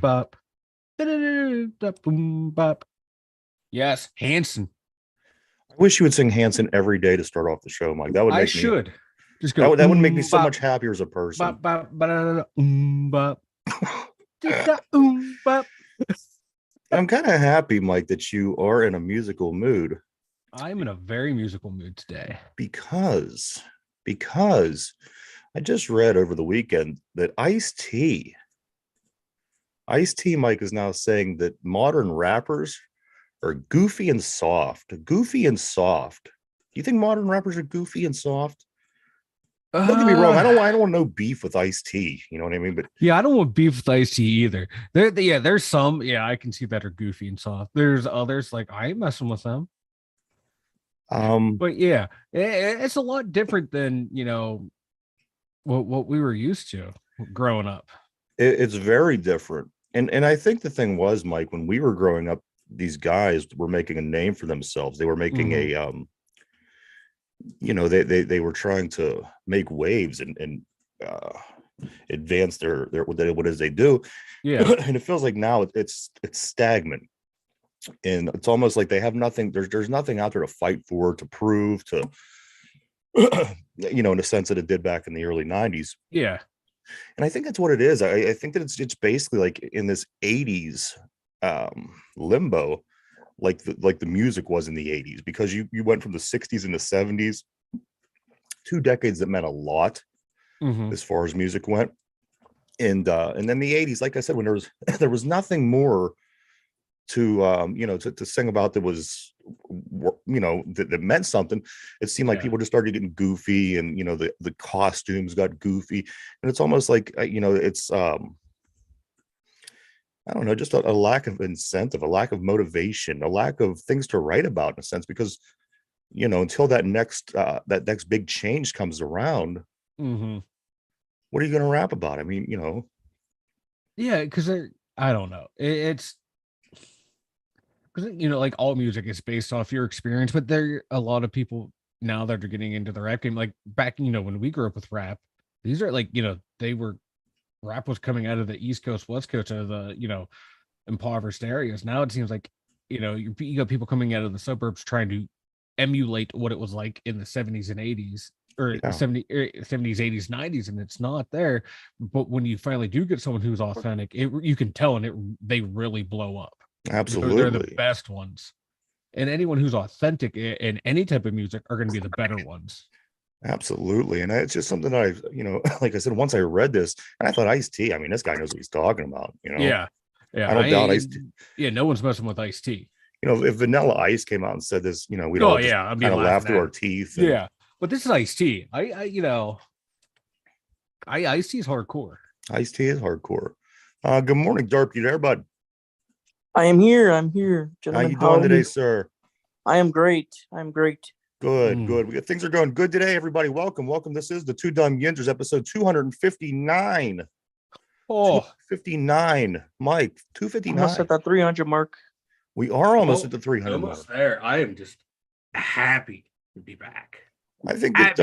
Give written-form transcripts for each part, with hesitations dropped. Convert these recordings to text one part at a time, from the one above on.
bop. Boom bop. Yes, Hanson. I wish you would sing Hanson every day to start off the show, Mike. That would I make me should just that go would make me so bop much happier as a person. bop bop bop bop bop. I'm kind of happy, Mike, that you are in a musical mood I'm in a very musical mood today. because I just read over the weekend that Ice-T Mike is now saying that modern rappers are goofy and soft. Goofy and soft. Do you think modern rappers are goofy and soft? Don't get me wrong. I don't want no beef with Ice-T. You know what I mean? But yeah, I don't want beef with Ice-T either. There's some. Yeah, I can see that are goofy and soft. There's others like I ain't messing with them. But yeah, it's a lot different than what we were used to growing up. it's very different. And I think the thing was, Mike, when we were growing up, these guys were making a name for themselves. They were making they were trying to make waves and advance their what it is they do. Yeah. And it feels like now it's stagnant. And it's almost like they have nothing. There's nothing out there to fight for, to prove, to in a sense that it did back in the early 90s. Yeah. And I think that's what it is. I think that it's basically like in this 80s limbo, like the music was in the 80s, because you went from the 60s and the 70s, 2 decades that meant a lot as far as music went. And then the 80s, like I said, when there was nothing more to sing about that was that meant something. It seemed like people just started getting goofy, and the costumes got goofy, and it's almost like it's I don't know, just a lack of incentive, a lack of motivation, a lack of things to write about, in a sense, because until that next big change comes around, what are you going to rap about? I mean, yeah, because I don't know, it's because like all music is based off your experience, but there are a lot of people now that are getting into the rap game. Like back, when we grew up with rap, these are like rap was coming out of the East Coast, West Coast, out of the impoverished areas. Now it seems like you got people coming out of the suburbs trying to emulate what it was like in the 70s and 80s, or 70s, 80s, 90s, and it's not there. But when you finally do get someone who's authentic, you can tell, and they really blow up. Absolutely. They're the best ones. And anyone who's authentic in any type of music are going to be the better ones. Absolutely. And it's just something that like I said, once I read this, and I thought Ice-T, I mean, this guy knows what he's talking about, Yeah. I don't doubt Ice-T. Yeah, no one's messing with Ice-T. If Vanilla Ice came out and said this, we'd all just kind of laugh through our teeth. Yeah. But this is Ice-T. Ice-T is hardcore. Ice-T is hardcore. Good morning, Darp. You there, bud? I am here. Gentlemen, how you doing today, sir? I am great. Good. Things are going good today, everybody. Welcome. This is the Two Dumb Yinzers, episode 259. Oh, 259, Mike. 259. Almost at that 300 mark. We are almost at the 300 almost mark. There. I am just happy to be back. I think that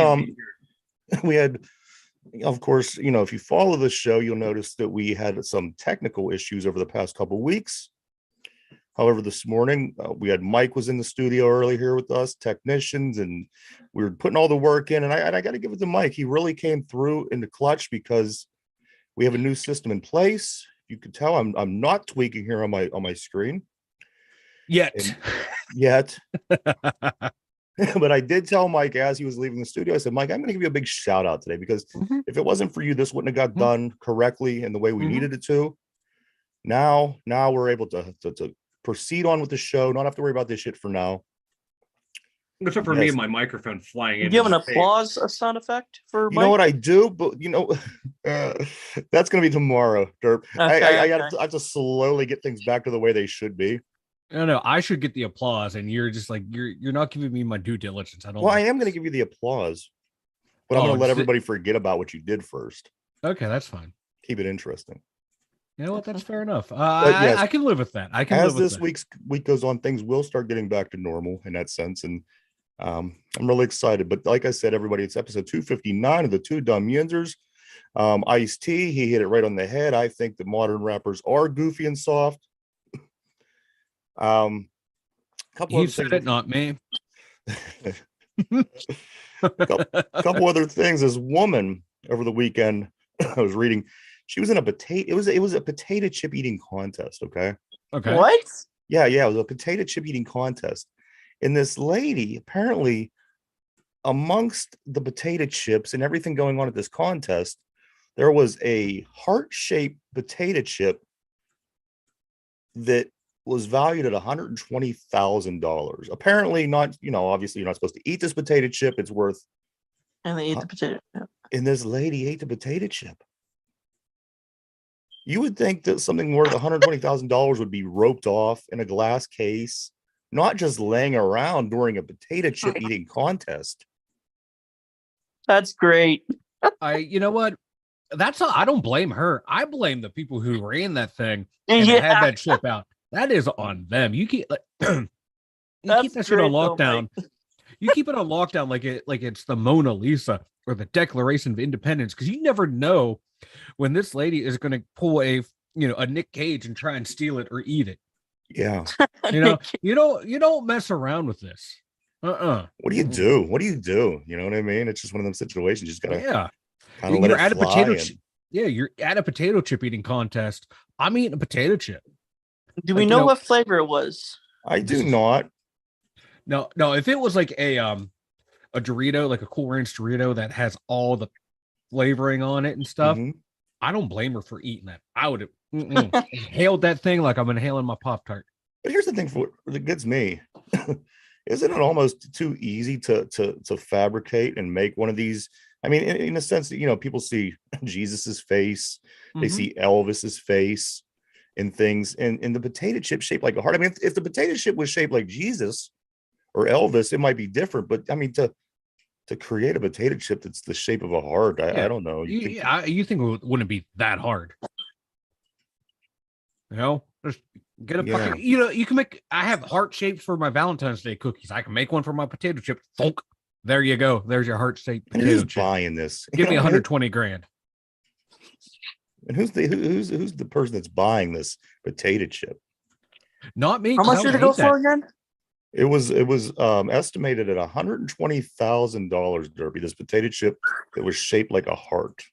we had, of course, if you follow the show, you'll notice that we had some technical issues over the past couple of weeks. However, this morning we had Mike was in the studio early here with us, technicians, and we were putting all the work in. And I got to give it to Mike. He really came through in the clutch, because we have a new system in place. You can tell I'm not tweaking here on my screen yet. But I did tell Mike as he was leaving the studio, I said, Mike, I'm going to give you a big shout out today, because if it wasn't for you, this wouldn't have got done correctly in the way we needed it to. Now we're able to proceed on with the show, not have to worry about this shit for now. Except for me and my microphone flying in. Do you have an applause sound effect for Mike? You know what I do? But that's going to be tomorrow, Derp. Okay, I have to slowly get things back to the way they should be. No, I should get the applause, and you're just like you're not giving me my due diligence. I am going to give you the applause, but I'm going to let everybody forget about what you did first. Okay, that's fine. Keep it interesting. You know what? That's fair enough. Yes, I can live with that. As this week goes on, things will start getting back to normal in that sense, and I'm really excited. But like I said, everybody, it's episode 259 of the Two Dumb Yinzers. Ice-T, he hit it right on the head. I think that modern rappers are goofy and soft. He said it, not me. couple other things. This woman over the weekend, I was reading, she was in a potato. It was a potato chip eating contest. Okay. What? Yeah, it was a potato chip eating contest, and this lady apparently, amongst the potato chips and everything going on at this contest, there was a heart-shaped potato chip that was valued at $120,000. Apparently not, obviously you're not supposed to eat this potato chip. It's worth. And they ate the potato. Yeah. And this lady ate the potato chip. You would think that something worth $120,000 would be roped off in a glass case, not just laying around during a potato chip eating contest. That's great. You know what? I don't blame her. I blame the people who ran that thing and had that chip out. That is on them. You keep you keep that shit on lockdown. You keep it on lockdown like it's the Mona Lisa or the Declaration of Independence, because you never know when this lady is going to pull a Nick Cage and try and steal it or eat it. Yeah. You don't mess around with this. What do you do? What do you do? You know what I mean? It's just one of them situations. You just gotta kind of let it fly. You're at a potato chip eating contest. I'm eating a potato chip. Do we know what flavor it was? I do not. No. If it was like a Dorito, like a Cool Ranch Dorito that has all the flavoring on it and stuff, I don't blame her for eating that. I would have inhaled that thing like I'm inhaling my Pop-Tart. But here's the thing that gets me. Isn't it almost too easy to fabricate and make one of these? I mean, in a sense that, people see Jesus's face, they see Elvis's face and things, and the potato chip shaped like a heart. I mean, if the potato chip was shaped like Jesus or Elvis, it might be different. But I mean, to create a potato chip that's the shape of a heart, I don't know. You think it wouldn't be that hard? Just get a fucking. You can make. I have heart shapes for my Valentine's Day cookies. I can make one for my potato chip. Thunk. There you go. There's your heart shaped potato who's chip. Buying this? Give me $120,000. And who's the person that's buying this potato chip? Not me. How much did it go for again? It was estimated at $120,000, Derby. This potato chip that was shaped like a heart.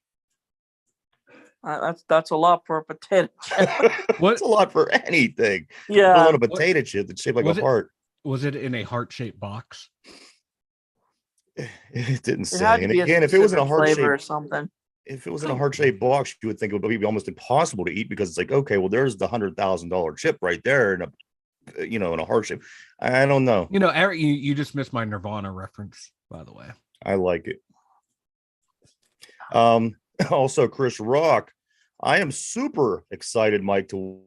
That's a lot for a potato chip. What's a lot for anything? Yeah, on a potato chip that's shaped like a heart. Was it in a heart-shaped box? It didn't say. And again, if it was in a heart shape or something, if it was in a heart-shaped box, you would think it would be almost impossible to eat, because it's like, okay, well, there's the $100,000 chip right there in a heart shape. I don't know. Eric, you just missed my Nirvana reference, by the way. I like it. Also, Chris Rock. I am super excited, Mike, to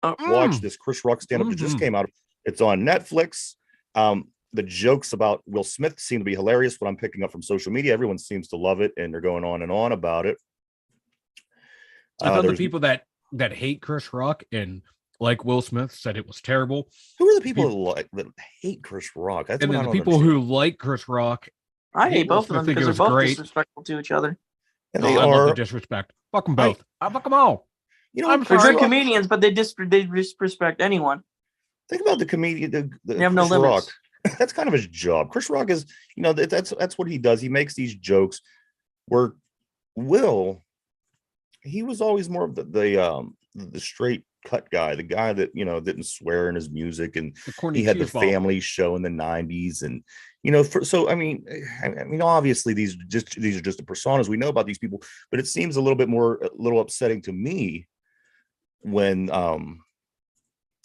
watch this Chris Rock stand-up that just came out. It's on Netflix. The jokes about Will Smith seem to be hilarious. What I'm picking up from social media, everyone seems to love it, and they're going on and on about it. I thought the people that hate Chris Rock and like Will Smith said it was terrible. Who are the people that hate Chris Rock? That's and then the people who like Chris Rock. I hate both of them because they're both disrespectful to each other. And I love the disrespect. Fuck them both. I fuck them all. They're good comedians, but they disrespect anyone. Think about the comedian. They have no limits. Rock. That's kind of his job. Chris Rock is, that's what he does. He makes these jokes. Where Will, he was always more of the straight cut guy, the guy that didn't swear in his music, and he had the family show in the 90s, and I mean obviously these are just the personas we know about these people, but it seems a little upsetting to me when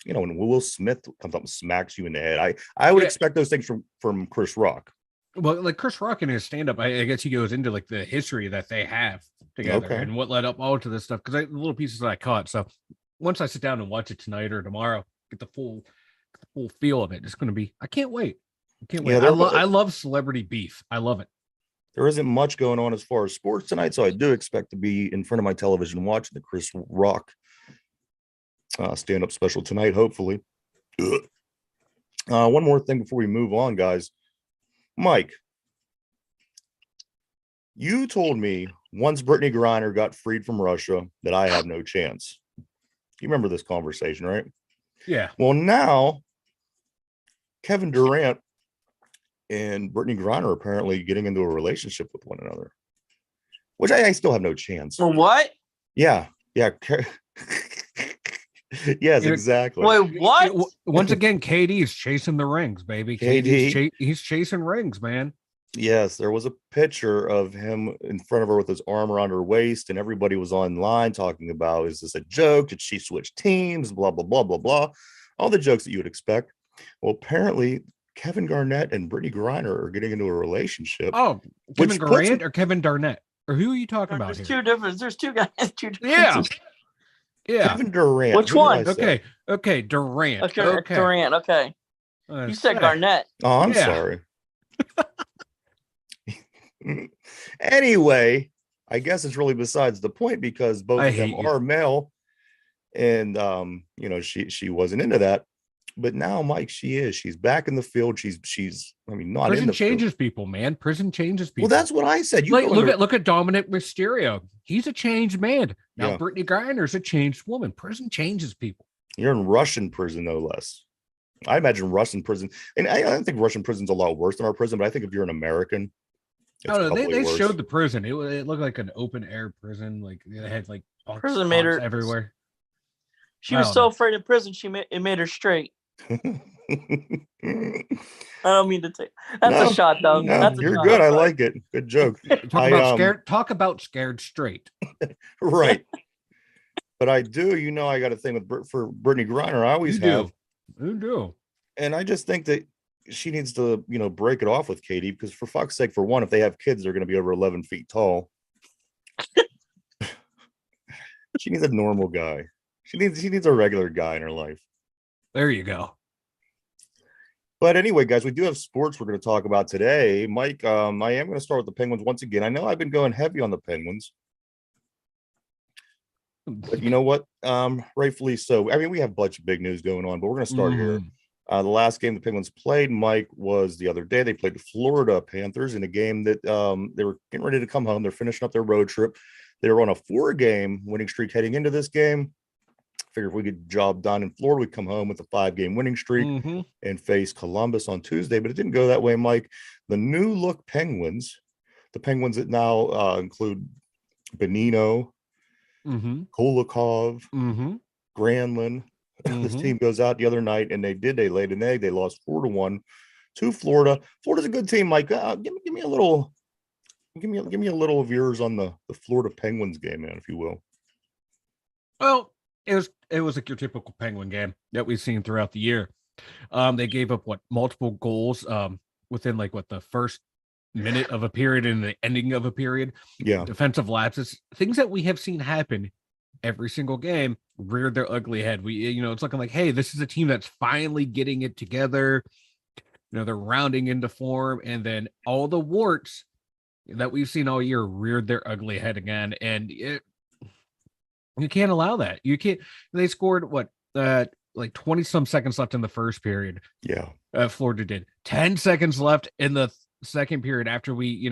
when Will Smith comes up and smacks you in the head. I would expect those things from Chris Rock. Well, like Chris Rock in his stand-up, I guess he goes into like the history that they have together and what led up all to this stuff, because the little pieces that I caught. So once I sit down and watch it tonight or tomorrow, get the full feel of it. It's going to be. I can't wait. Yeah, I love celebrity beef. I love it. There isn't much going on as far as sports tonight, so I do expect to be in front of my television watching the Chris Rock stand-up special tonight, hopefully. One more thing before we move on, guys. Mike, You told me once Brittany Griner got freed from Russia that I have no chance. You remember this conversation, right? Yeah. Well, now Kevin Durant and Brittany Griner are apparently getting into a relationship with one another, which I still have no chance. What? Yeah. Yes, exactly. Wait, what? Once again, KD is chasing the rings, baby. He's chasing rings, man. Yes, there was a picture of him in front of her with his arm around her waist, and everybody was online talking about, is this a joke? Did she switch teams? Blah, blah, blah, blah, blah. All the jokes that you would expect. Well, apparently, Kevin Garnett and Brittany Griner are getting into a relationship. Oh, Kevin Durant or Kevin Garnett? Or who are you talking about There's here? two different. There's two guys. Two differences. Yeah. Kevin Durant. Which one? Okay, Durant. Okay, Durant. Okay. You said Garnett. Oh, I'm sorry. Anyway, I guess it's really besides the point because both of them are male, and she wasn't into that, but now Mike, she's back in the field. She's not in the prison changes people, man. Prison changes people. Well, that's what I said. Look at Dominic Mysterio. He's a changed man. Now Brittany Griner's a changed woman. Prison changes people. You're in Russian prison, no less. I imagine Russian prison, and I don't think Russian prison's a lot worse than our prison, but I think if you're an American, I don't know. They showed the prison. It looked like an open air prison. Like they had like prison made her everywhere. She was so afraid of prison. It made her straight. I don't mean to take. That's a shot, though. No, you're good. I like it. Good joke. Talk about scared straight. Right. But I do. I got a thing for Brittany Griner. I always have. You do. And I just think that she needs to, break it off with Katie, because for fuck's sake, for one, if they have kids, they're going to be over 11 feet tall. She needs a normal guy. She needs a regular guy in her life. There you go. But anyway, guys, we do have sports we're going to talk about today. Mike, I am going to start with the Penguins once again. I know I've been going heavy on the Penguins. But you know what? Rightfully so. I mean, we have a bunch of big news going on, but we're going to start here. The last game the Penguins played, Mike, was the other day. They played the Florida Panthers in a game that they were getting ready to come home. They're finishing up their road trip. They were on a 4-game winning streak heading into this game. Figure if we get the job done in Florida, we'd come home with a 5-game winning streak and face Columbus on Tuesday. But it didn't go that way, Mike. The new look Penguins, the Penguins that now include Bonino, Kulikov, Granlund. This team goes out the other night, and they laid an egg. They lost 4-1 to Florida. Florida's a good team, Mike. Give me a little of yours on the Florida Penguins game, man, if you will. Well, it was like your typical Penguin game that we've seen throughout the year. They gave up multiple goals within the first minute of a period and the ending of a period. Yeah, defensive lapses, things that we have seen happen every single game, reared their ugly head. It's looking like, hey, this is a team that's finally getting it together. They're rounding into form, and then all the warts that we've seen all year reared their ugly head again. And you can't allow that. You can't. They scored 20 some seconds left in the first period. Yeah. Florida did 10 seconds left in the second period after we,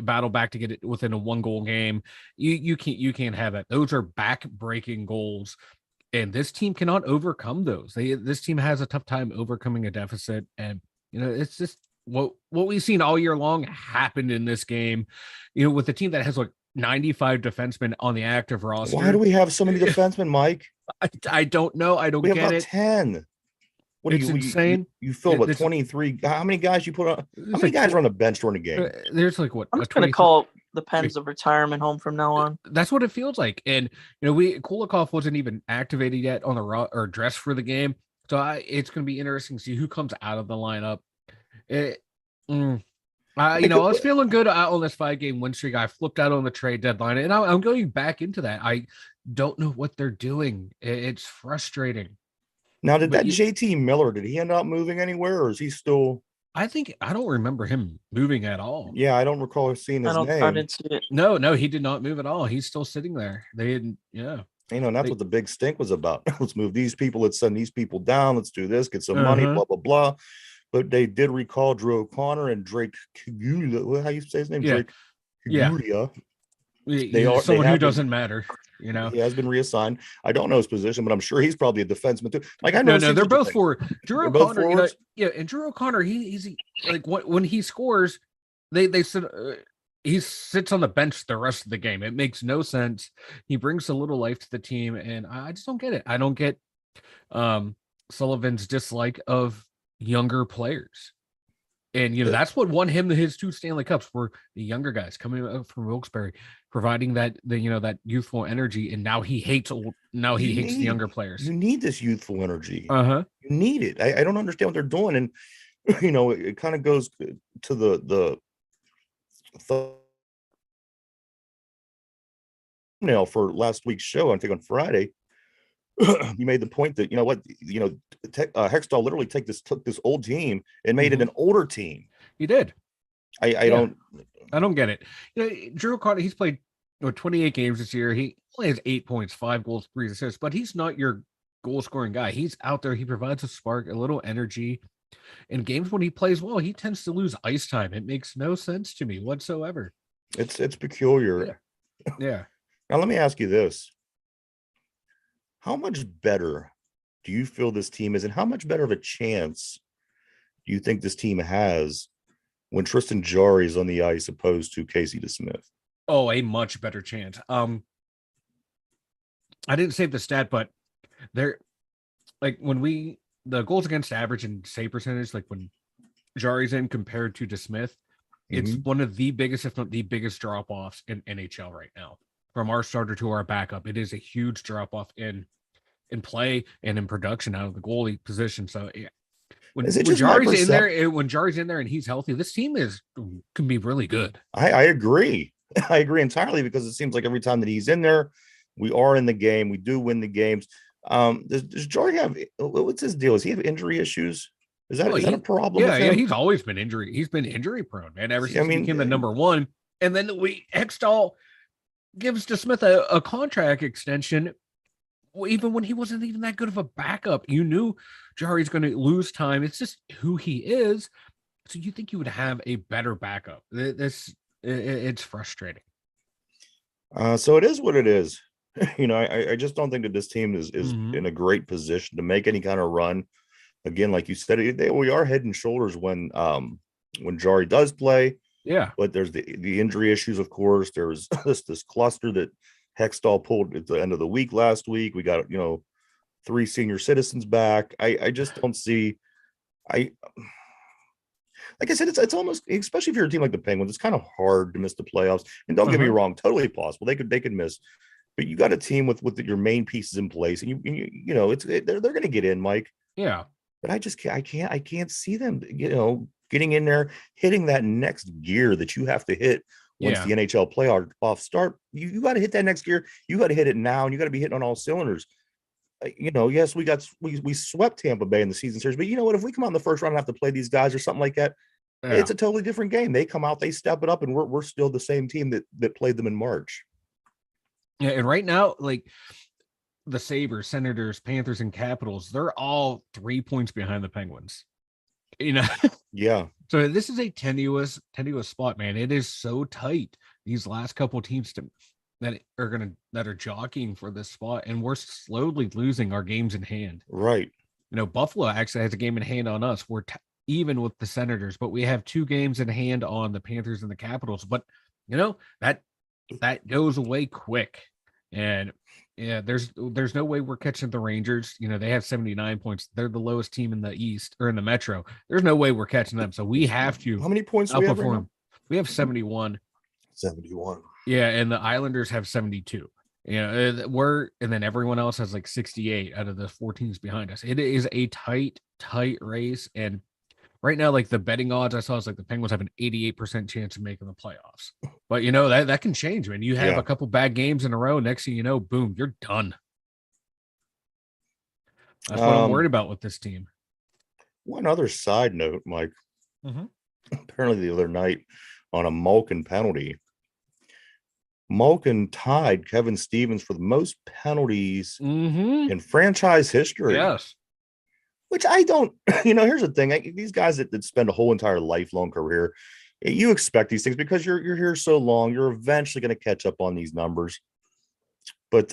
battle back to get it within a 1-goal game. You can't have that. Those are back-breaking goals, and this team cannot overcome those. This team has a tough time overcoming a deficit, and it's just what we've seen all year long happened in this game. With a team that has 95 defensemen on the active roster. Why do we have so many defensemen, Mike? I don't know. I don't get it. 10. It's insane. You fill 23. How many guys you put on? How many guys are on the bench during the game? There's I'm just going to call the Pens a retirement home from now on. That's what it feels like. And Kulikov wasn't even activated yet on the or dressed for the game. So it's going to be interesting to see who comes out of the lineup. I was feeling good on this 5-game win streak. I flipped out on the trade deadline, and I'm going back into that. I don't know what they're doing. It's frustrating. Now, did JT Miller, did he end up moving anywhere, or is he still? I don't remember him moving at all. Yeah, I don't recall seeing his name. I didn't see it. No, he did not move at all. He's still sitting there. They didn't, and that's what the big stink was about. Let's move these people. Let's send these people down. Let's do this, get some money, blah, blah, blah. But they did recall Drew O'Connor and Drake Kagula. How you say his name? Yeah. Yeah. Guria. They are someone who doesn't matter. You know, he has been reassigned. I don't know his position, but I'm sure he's probably a defenseman too. Like I no, know, they're both for Drew O'Connor. You know, yeah, and Drew O'Connor, he's like when he scores, they sit. He sits on the bench the rest of the game. It makes no sense. He brings a little life to the team, and I just don't get it. I don't get Sullivan's dislike of younger players. And, you know, that's what won him his 2 Stanley Cups, were the younger guys coming up from Wilkes-Barre, providing that that youthful energy. And now he hates the younger players. You need this youthful energy. You need it. I don't understand what they're doing. And, you know, it kind of goes to the thumbnail for last week's show, I think on Friday. You made the point that, you know what, Hextall literally took this old team and made it an older team. He did. I don't get it. You know, Drew O'Connor, he's played 28 games this year. He only has 8 points, 5 goals, 3 assists, but he's not your goal scoring guy. He's out there. He provides a spark, a little energy. In games when he plays well, he tends to lose ice time. It makes no sense to me whatsoever. It's peculiar. Yeah. Now let me ask you this. How much better do you feel this team is, and how much better of a chance do you think this team has when Tristan Jarry is on the ice opposed to Casey DeSmith? Oh, a much better chance. I didn't save the stat, but they're like when the goals against average and save percentage, like when Jarry's in compared to DeSmith, it's one of the biggest, if not the biggest, drop offs in NHL right now. From our starter to our backup, it is a huge drop off in play and in production out of the goalie position. So yeah, when Jarry's in there and he's healthy, this team can be really good. I agree. I agree entirely, because it seems like every time that he's in there, we are in the game. We do win the games. Does Jarry have, what's his deal? Does he have injury issues? Is that a problem? Yeah, he's always been injury. He's been injury prone, man, ever since he became the number 1. And then Hextall gives DeSmith a contract extension, even when he wasn't even that good of a backup. You knew Jarry's going to lose time. It's just who he is. So you think you would have a better backup. It's frustrating. So it is what it is. You know, I just don't think that this team is in a great position to make any kind of run. Again, like you said, we are head and shoulders when Jarry does play. Yeah, but there's the injury issues, of course. There's this cluster that Hextall pulled at the end of the week last week. We got 3 senior citizens back. I just don't see. Like I said, it's almost, especially if you're a team like the Penguins, it's kind of hard to miss the playoffs. And don't get me wrong, totally possible. They could miss, but you got a team with your main pieces in place, and they're going to get in, Mike. Yeah, but I can't see them, getting in there, hitting that next gear that you have to hit once the NHL playoff start. You got to hit that next gear. You got to hit it now, and you got to be hitting on all cylinders. Yes, we swept Tampa Bay in the season series, but you know what? If we come out in the first round and have to play these guys or something like that, it's a totally different game. They come out, they step it up, and we're still the same team that played them in March. Yeah, and right now, like the Sabres, Senators, Panthers, and Capitals, they're all 3 points behind the Penguins. Yeah. So this is a tenuous spot, man. It is so tight. These last couple teams that are jockeying for this spot, and we're slowly losing our games in hand. Right. Buffalo actually has a game in hand on us. We're even with the Senators, but we have 2 games in hand on the Panthers and the Capitals. But that goes away quick. And yeah, there's no way we're catching the Rangers. They have 79 points. They're the lowest team in the East or in the Metro. There's no way we're catching them. So we have to. How many points do we have right now? We have 71. 71. Yeah, and the Islanders have 72. And then everyone else has like 68 out of the 4 teams behind us. It is a tight race. And right now, like the betting odds I saw is like the Penguins have an 88% chance of making the playoffs. But that can change, man. You have a couple bad games in a row. Next thing you know, boom, you're done. That's what I'm worried about with this team. One other side note, Mike. Apparently the other night on a Malkin penalty, Malkin tied Kevin Stevens for the most penalties in franchise history. Yes. Which I don't, here's the thing. These guys that spend a whole entire lifelong career, You expect these things because you're here so long. You're eventually going to catch up on these numbers. But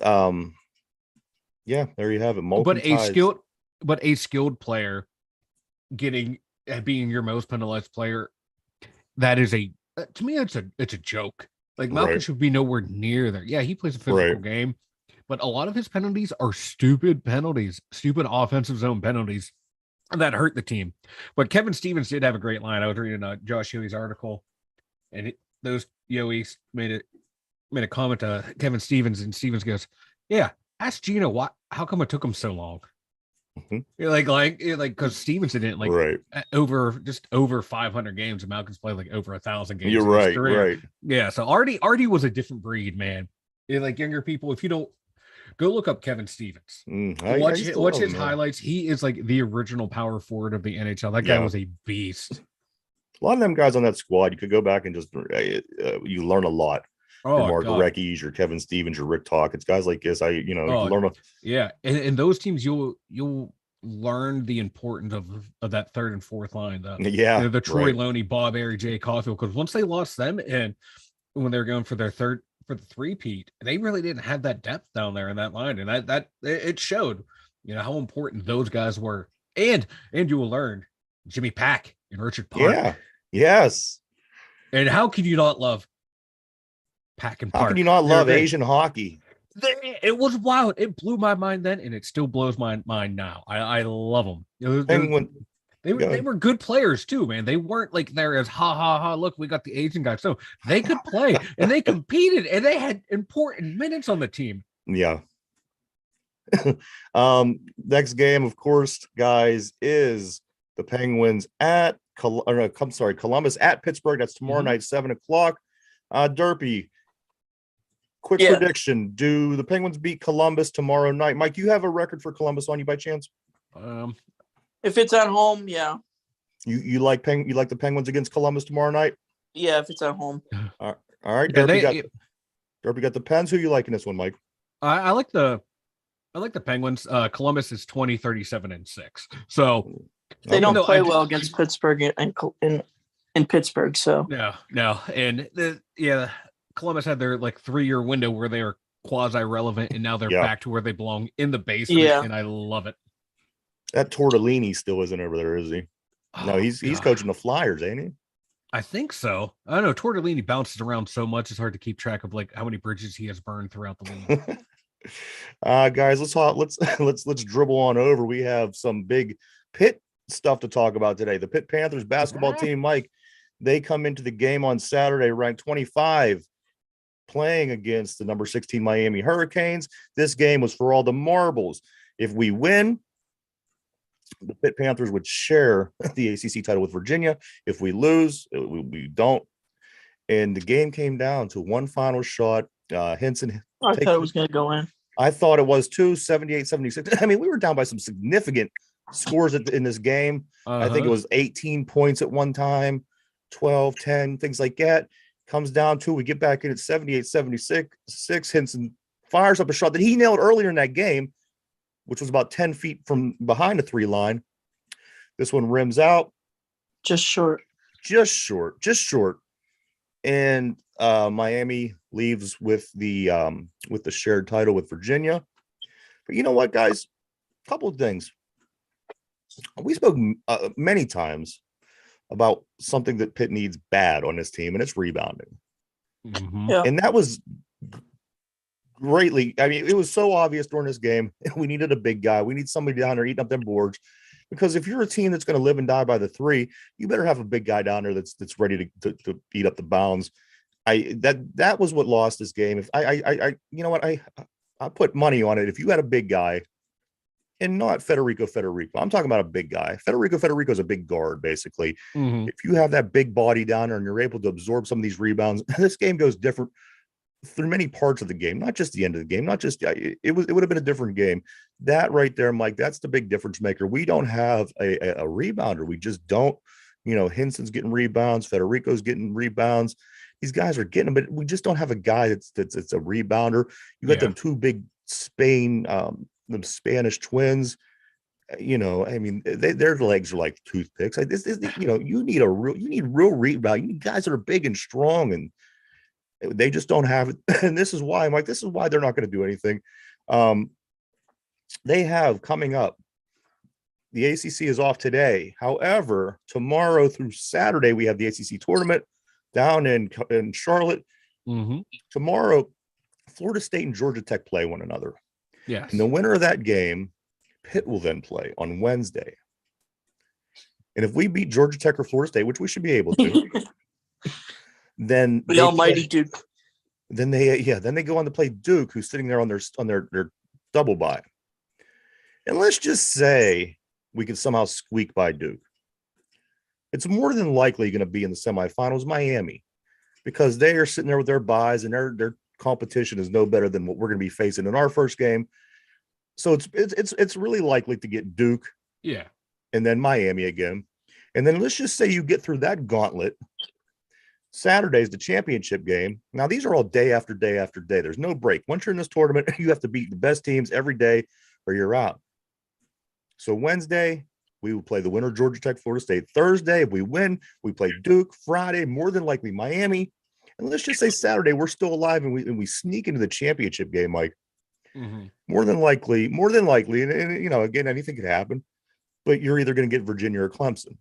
yeah, there you have it. But a skilled player being your most penalized player, that is to me it's a joke. Like Malkin should be nowhere near there. Yeah, he plays a physical game, but a lot of his penalties are stupid penalties, stupid offensive zone penalties that hurt the team. But Kevin Stevens did have a great line. I was reading Josh Yohe's article, and those Yohe made a comment to Kevin Stevens, and Stevens goes, "Yeah, ask Gino how come it took him so long." Because Stevenson didn't over 500 games, and Malkin's played like over 1,000 games. You're right. Yeah, so Artie was a different breed, man. Like younger people, if you don't go look up Kevin Stevens, watch his highlights. He is like the original power forward of the NHL. That guy was a beast. A lot of them guys on that squad, you could go back and just you learn a lot. Mark Reckies, your Kevin Stevens, your Rick Talk. It's guys like this. You learn. And those teams, you'll learn the importance of that third and fourth line. The Troy Loney, Bob Airy, Jay Caulfield. Because once they lost them, and when they were going for the three-peat, they really didn't have that depth down there in that line, and that it showed. How important those guys were, and you will learn Jimmy Pack and Richard Park. Yeah. Yes. And how can you not love Pack and Park? How can you not love Asian hockey? It was wild. It blew my mind then, and it still blows my mind now. I love them. They were good players too, man. They weren't like there as ha. Look, we got the Asian guys. So they could play and they competed and they had important minutes on the team. Yeah. Next game, of course, guys, is the Penguins at Columbus at Pittsburgh. That's tomorrow night, 7:00. Derpy. Quick prediction. Do the Penguins beat Columbus tomorrow night? Mike, you have a record for Columbus on you by chance? If it's at home, yeah. You like the Penguins against Columbus tomorrow night? Yeah, if it's at home. All right. Derpy got the Pens. Who you like in this one, Mike? I like the Penguins. Columbus is 20, 37, and 6. So they don't play well against Pittsburgh in Pittsburgh. So no. And Columbus had their 3-year window where they were quasi-relevant, and now they're back to where they belong in the basement, and I love it. That Tortellini still isn't over there, is he? No, he's coaching the Flyers, ain't he? I think so. I don't know. Tortellini bounces around so much; it's hard to keep track of how many bridges he has burned throughout the league. Guys, let's dribble on over. We have some big Pitt stuff to talk about today. The Pitt Panthers basketball team, Mike, they come into the game on Saturday ranked 25. Playing against the number 16 Miami Hurricanes. This game was for all the marbles. If we win, the Pitt Panthers would share the ACC title with Virginia. If we lose, we don't. And the game came down to one final shot. Henson. I thought it was going to go in. I thought it was too, 78-76. I mean, we were down by some significant scores in this game. I think it was 18 points at one time, 12, 10, things like that. Comes down to, we get back in at 78-76. Henson fires up a shot that he nailed earlier in that game, which was about 10 feet from behind the 3 line. This one rims out. Just short. And Miami leaves with the shared title with Virginia. But you know what, guys? A couple of things. We spoke many times about something that Pitt needs bad on this team, and it's rebounding. Mm-hmm. Yeah. And that was greatly, I mean, it was so obvious during this game. We needed a big guy. We need somebody down there eating up them boards, because if you're a team that's going to live and die by the 3, you better have a big guy down there that's ready to eat up the bounds. That was what lost this game. If I you know what, I put money on it. If you had a big guy, and not Federico, I'm talking about a big guy. Federico is a big guard, basically. Mm-hmm. If you have that big body down there and you're able to absorb some of these rebounds, this game goes different through many parts of the game, not just the end of the game, not just it would have been a different game. That right there, Mike, that's the big difference maker. We don't have a rebounder. We just don't. Henson's getting rebounds, Federico's getting rebounds. These guys are getting them, but we just don't have a guy that's a rebounder. You got them 2 big them Spanish twins. I mean, their legs are like toothpicks. Like this is, you need real rebound. You need guys that are big and strong, and they just don't have it. And this is why I'm like, this is why they're not going to do anything. They have coming up. The ACC is off today. However, tomorrow through Saturday, we have the ACC tournament down in Charlotte. Mm-hmm. Tomorrow, Florida State and Georgia Tech play one another. Yes. And the winner of that game, Pitt will then play on Wednesday. And if we beat Georgia Tech or Florida State, which we should be able to, then the almighty Duke. Then they go on to play Duke, who's sitting there on their double bye. And let's just say we could somehow squeak by Duke. It's more than likely going to be in the semifinals, Miami, because they are sitting there with their buys and their competition is no better than what we're going to be facing in our first game. So it's really likely to get Duke, and then Miami again, and then let's just say you get through that gauntlet. Saturday's the championship game. Now these are all day after day after day. There's no break. Once you're in this tournament, you have to beat the best teams every day, or you're out. So Wednesday, we will play the winner, Georgia Tech, Florida State. Thursday, if we win, we play Duke. Friday, more than likely Miami. And let's just say Saturday, we're still alive and we sneak into the championship game, Mike. Mm-hmm. More than likely, and again, anything could happen, but you're either going to get Virginia or Clemson.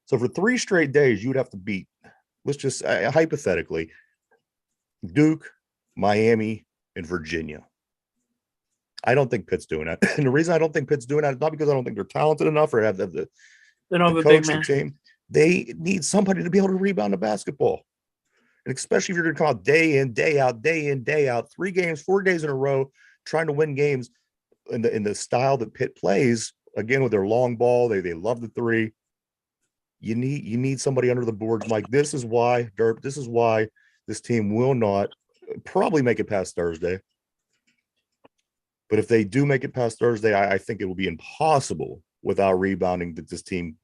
So for 3 straight days, you would have to beat, let's just hypothetically, Duke, Miami, and Virginia. I don't think Pitt's doing that. And the reason I don't think Pitt's doing that is not because I don't think they're talented enough or have the coach, the team. They need somebody to be able to rebound the basketball. And especially if you're going to come out day in, day out, 3 games, 4 days in a row, trying to win games in the style that Pitt plays, again, with their long ball. They love the 3. You need somebody under the boards, Mike. This is why, Derp, this team will not probably make it past Thursday. But if they do make it past Thursday, I think it will be impossible without rebounding that this team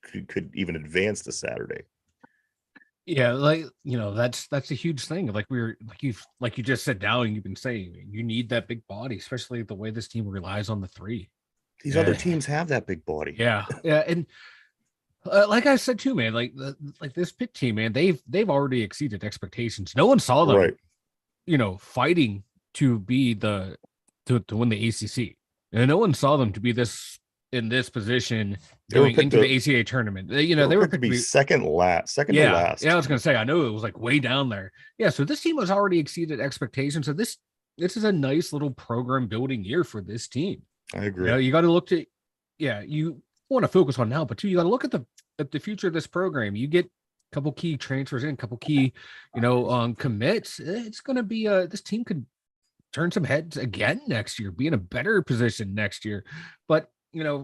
could even advance to Saturday. Yeah, that's a huge thing. Like you just said down, you've been saying you need that big body, especially the way this team relies on the 3. These other teams have that big body. Yeah, and like I said too, man, like this Pitt team, man, they've already exceeded expectations. No one saw them, right, fighting to be to win the ACC, and no one saw them to be in this position going into the ACA tournament. They were picked to be second to last. Yeah, I was gonna say, I know it was like way down there. Yeah, so this team has already exceeded expectations. So this is a nice little program building year for this team. I agree. You got to look to, you want to focus on now, but too, you got to look at the future of this program. You get a couple key transfers in, a couple key, commits. It's going to be this team could turn some heads again next year, be in a better position next year. But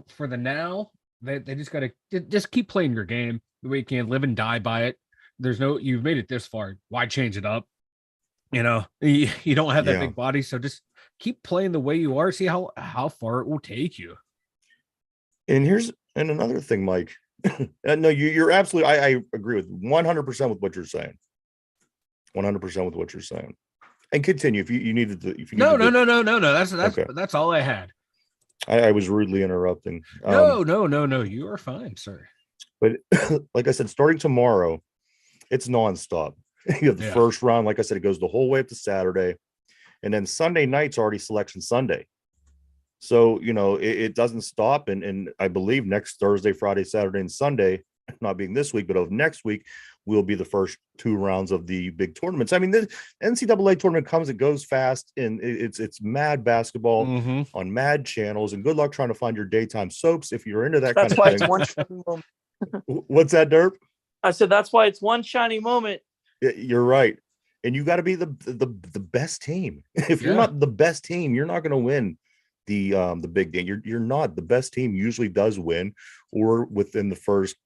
for the now, they just got to just keep playing your game the way you can, live and die by it. You've made it this far. Why change it up? You don't have that big body, so just keep playing the way you are. See how far it will take you. And another thing, Mike. No, you're absolutely. I agree with 100% with what you're saying. 100% with what you're saying. And continue if you needed to. No. That's all I had. I was rudely interrupting. No. You are fine, sir. But like I said, starting tomorrow, it's nonstop. You have the first round. Like I said, it goes the whole way up to Saturday. And then Sunday night's already Selection Sunday. So, it doesn't stop. And I believe next Thursday, Friday, Saturday, and Sunday, not being this week, but of next week, will be the first 2 rounds of the big tournaments. I mean, the NCAA tournament comes and goes fast, and it's mad basketball on mad channels. And good luck trying to find your daytime soaps if you're into that kind of thing. That's why it's one shiny moment. What's that, Derp? I said that's why it's one shiny moment. You're right. And you got to be the best team. If you're not the best team, you're not going to win the big game. You're not. The best team usually does win, or within the first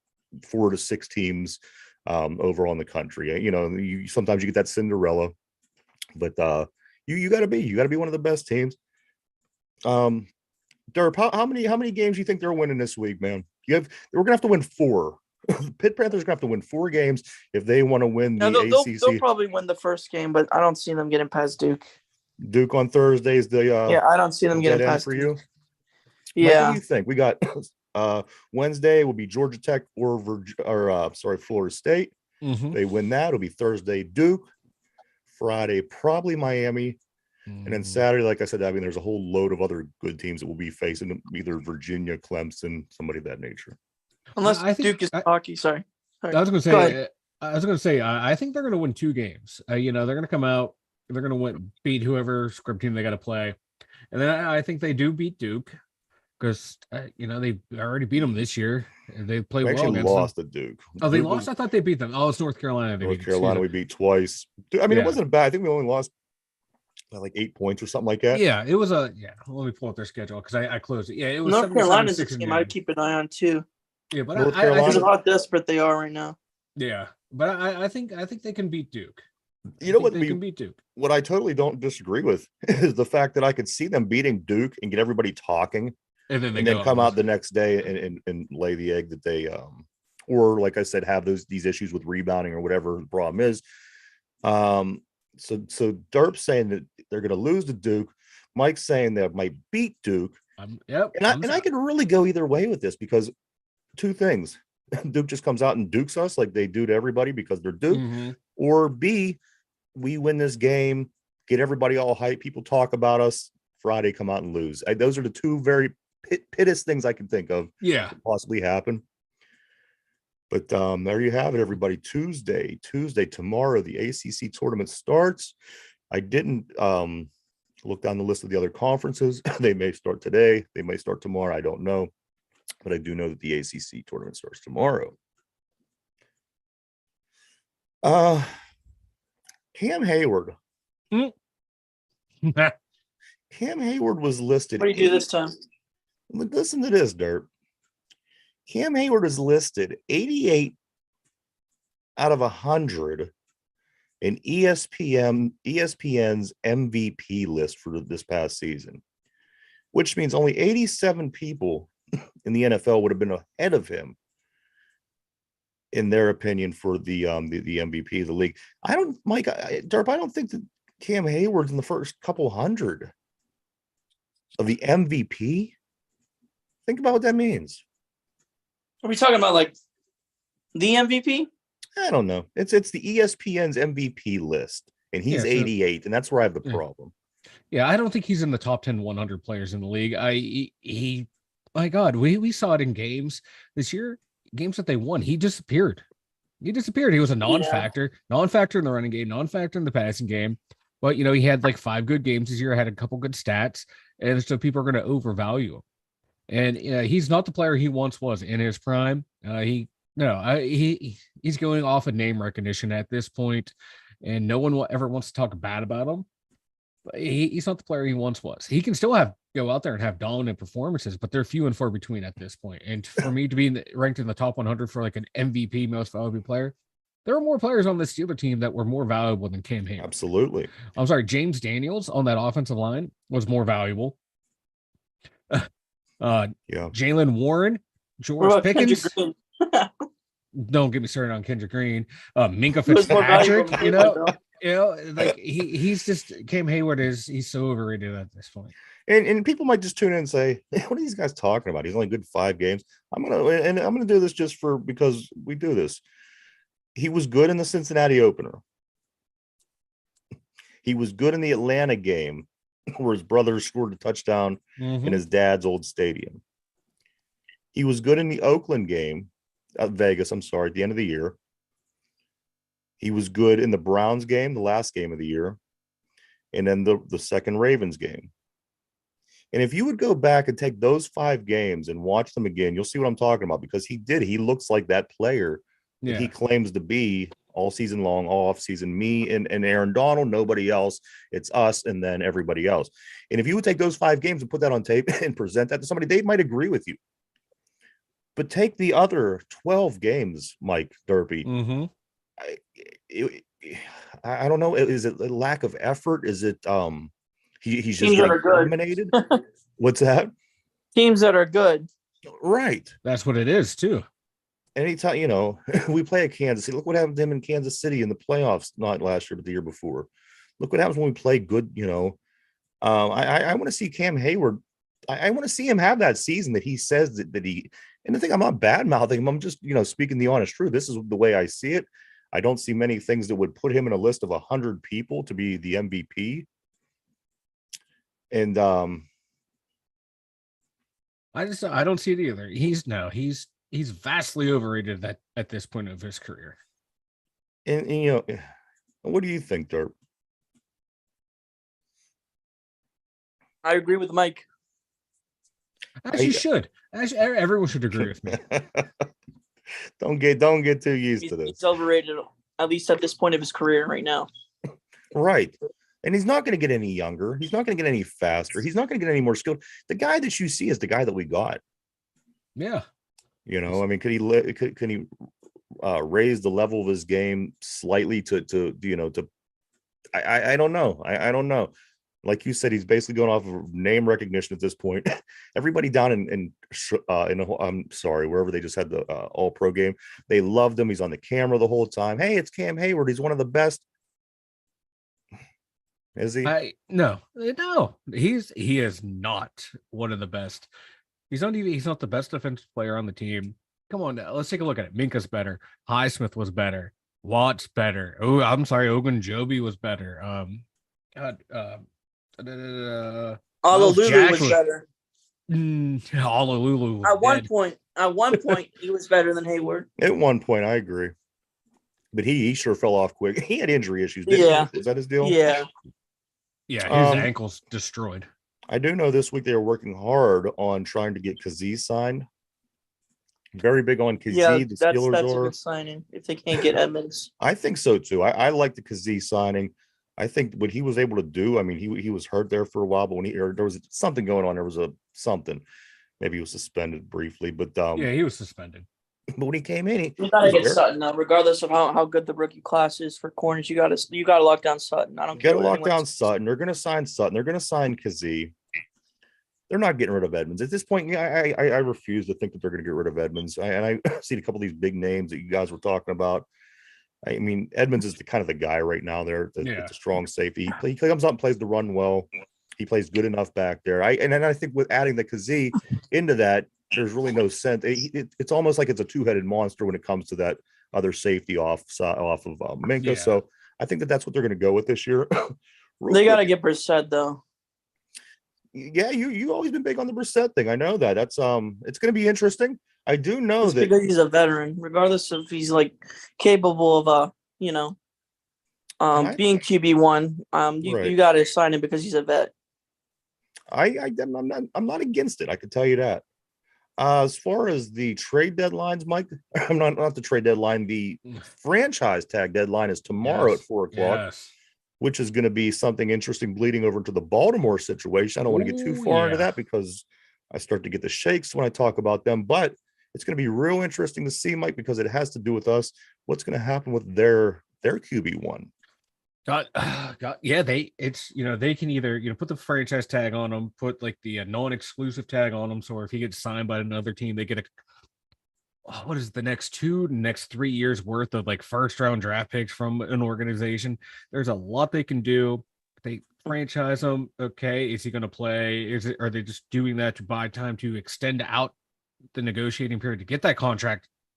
4 to 6 teams over on the country. Sometimes you get that Cinderella, but you got to be one of the best teams. Derp, how many games do you think they're winning this week, man? We're gonna have to win 4. Pitt Panthers are gonna have to win 4 games if they want to win the ACC. They'll probably win the first game, but I don't see them getting past Duke. Duke on Thursdays. I don't see them getting past for you. Mike, what Yeah. do you think? We got Wednesday will be Georgia Tech or Florida State. Mhm. They win that. It'll be Thursday, Duke. Friday, probably Miami. And then Saturday, like I said, I mean, there's a whole load of other good teams that will be facing either Virginia, Clemson, somebody of that nature. Unless I think- Duke is hockey. Sorry. I was going to say, I think they're going to win 2 games. You know, they're going to come out, they're going to beat whoever script team they got to play. And then I think they do beat Duke because, you know, they already beat them this year. They played well Actually against lost them. to Duke. Oh, they lost? I thought they beat them. Oh, it's North Carolina. North Carolina, we beat twice. I mean, it wasn't bad. I think we only lost by like 8 points or something like that. Yeah, it was Let me pull up their schedule because I closed it. Yeah, it was North Carolina's a 6 team I'd keep an eye on too. Yeah, but North Because of how desperate they are right now. Yeah, but I think they can beat Duke. You know what? They can beat Duke. What I totally don't disagree with is the fact that I could see them beating Duke and get everybody talking, and then come out the next day and lay the egg that they or like I said, have these issues with rebounding or whatever the problem is. So Derp's saying that they're going to lose to Duke. Mike's saying they might beat Duke. Yep. And I could really go either way with this because 2 things. Duke just comes out and dukes us like they do to everybody because they're Duke. Mm-hmm. Or B, we win this game, get everybody all hyped. People talk about us. Friday, come out and lose. Those are the 2 very pittest things I can think of. Yeah. Possibly happen. But there you have it, everybody. Tuesday, tomorrow, the ACC tournament starts. I didn't look down the list of the other conferences. They may start today. They may start tomorrow. I don't know. But I do know that the ACC tournament starts tomorrow. Cam Hayward. Mm. Cam Hayward was listed. What do you do this time? Listen to this, Dirt. Cam Hayward is listed 88 out of 100 in ESPN's MVP list for this past season, which means only 87 people in the NFL would have been ahead of him, in their opinion, for the MVP of the league. I don't think that Cam Hayward's in the first couple hundred of the MVP. Think about what that means. Are we talking about like the MVP? I don't know. It's the ESPN's MVP list, and he's 88, and that's where I have the problem. Yeah, I don't think he's in the top 10 100 players in the league. My God, we saw it in games this year, games that they won. He disappeared. He was a non-factor in the running game, non-factor in the passing game. But, you know, he had like 5 good games this year, had a couple good stats, and so people are going to overvalue him. And he's not the player he once was in his prime. He's going off of name recognition at this point, and no one ever wants to talk bad about him. But he's not the player he once was. He can still go out there and have dominant performances, but they're few and far between at this point. And for me to be ranked in the top 100 for like an MVP, most valuable player, there are more players on this Steeler team that were more valuable than Cam Hayward. Absolutely. I'm sorry, James Daniels on that offensive line was more valuable. Jalen Warren, George Pickens. Don't get me started on Kendrick Green. Minka Fitzpatrick, like he's just Cam Hayward he's so overrated at this point. And people might just tune in and say, what are these guys talking about? He's only good 5 games. I'm gonna do this just because we do this. He was good in the Cincinnati opener. He was good in the Atlanta game where his brother scored a touchdown in his dad's old stadium. He was good in the Oakland game, Vegas, at the end of the year. He was good in the Browns game, the last game of the year, and then the second Ravens game. And if you would go back and take those 5 games and watch them again, you'll see what I'm talking about, because he looks like that player that he claims to be all season long, all off season. Me and Aaron Donald, nobody else. It's us and then everybody else. And if you would take those 5 games and put that on tape and present that to somebody, they might agree with you. But take the other 12 games, Mike Derpy. I don't know. Is it a lack of effort? Is it he's just getting eliminated? What's that? Teams that are good. Right. That's what it is too. Anytime, we play at Kansas City. Look what happened to them in Kansas City in the playoffs, not last year, but the year before. Look what happens when we play good, I want to see Cam Hayward I want to see him have that season that he says that he. And the thing, I'm not bad mouthing him. I'm just speaking the honest truth. This is the way I see it. I don't see many things that would put him in a list of 100 people to be the MVP. And I don't see it either. He's vastly overrated at this point of his career. And what do you think, Dirt? I agree with Mike. As you should. Everyone should agree with me. Don't get too used to this. He's overrated, at least at this point of his career right now. Right. And he's not going to get any younger. He's not going to get any faster. He's not going to get any more skilled. The guy that you see is the guy that we got. Yeah. I mean, could he raise the level of his game slightly I don't know. I don't know. Like you said, he's basically going off of name recognition at this point. Everybody down in I'm sorry, wherever they just had the all pro game, they loved him. He's on the camera the whole time. Hey, it's Cam Hayward. He's one of the best. Is he? No. He is not one of the best. He's not the best defensive player on the team. Come on now, let's take a look at it. Minka's better. Highsmith was better. Watt's better. Oh, I'm sorry, Ogunjobi was better. Alalulu was better. Alalulu. At one point, he was better than Hayward. At one point, I agree. But he sure fell off quick. He had injury issues. Yeah. Is that his deal? Yeah. Yeah, his ankle's destroyed. I do know this week they are working hard on trying to get Kazee signed. Very big on Kazee. Yeah, the that's Steelers a good signing if they can't get Edmonds. I think so too. I like the Kazee signing. I think what he was able to do. I mean, he was hurt there for a while, but there was something going on. There was something. Maybe he was suspended briefly, but yeah, he was suspended. But when he came in, you gotta get Sutton now, regardless of how good the rookie class is for corners. You gotta lock down Sutton. I don't care. Got to lock down Sutton. They're going to sign Sutton. They're going to sign Kazee. They're not getting rid of Edmonds at this point. I refuse to think that they're going to get rid of Edmonds. I see a couple of these big names that you guys were talking about. I mean, Edmonds is the guy right now. There, the strong safety. He comes up and plays the run well. He plays good enough back there. And then I think with adding the Kazee into that, there's really no sense. It's almost like it's a two-headed monster when it comes to that other safety off of Minka. Yeah. So I think that's what they're going to go with this year. They got to get Brissett though. Yeah, you always been big on the Brissett thing. I know that. That's it's going to be interesting. I do know it's that because he's a veteran, regardless if he's capable of being QB1. You got to sign him because he's a vet. I'm not against it. I can tell you that. As far as the trade deadlines, Mike, I'm not the trade deadline. The franchise tag deadline is tomorrow at 4:00. Yes. Which is going to be something interesting bleeding over into the Baltimore situation. I don't want to get too far into that because I start to get the shakes when I talk about them, but it's going to be real interesting to see, Mike, because it has to do with us. What's going to happen with their QB1? Yeah, they can either put the franchise tag on them, put the non-exclusive tag on them. So if he gets signed by another team, they get what is the next 3 years worth of first round draft picks from an organization. There's a lot they can do. They franchise him. Okay, is he going to play? Are they just doing that to buy time to extend out the negotiating period to get that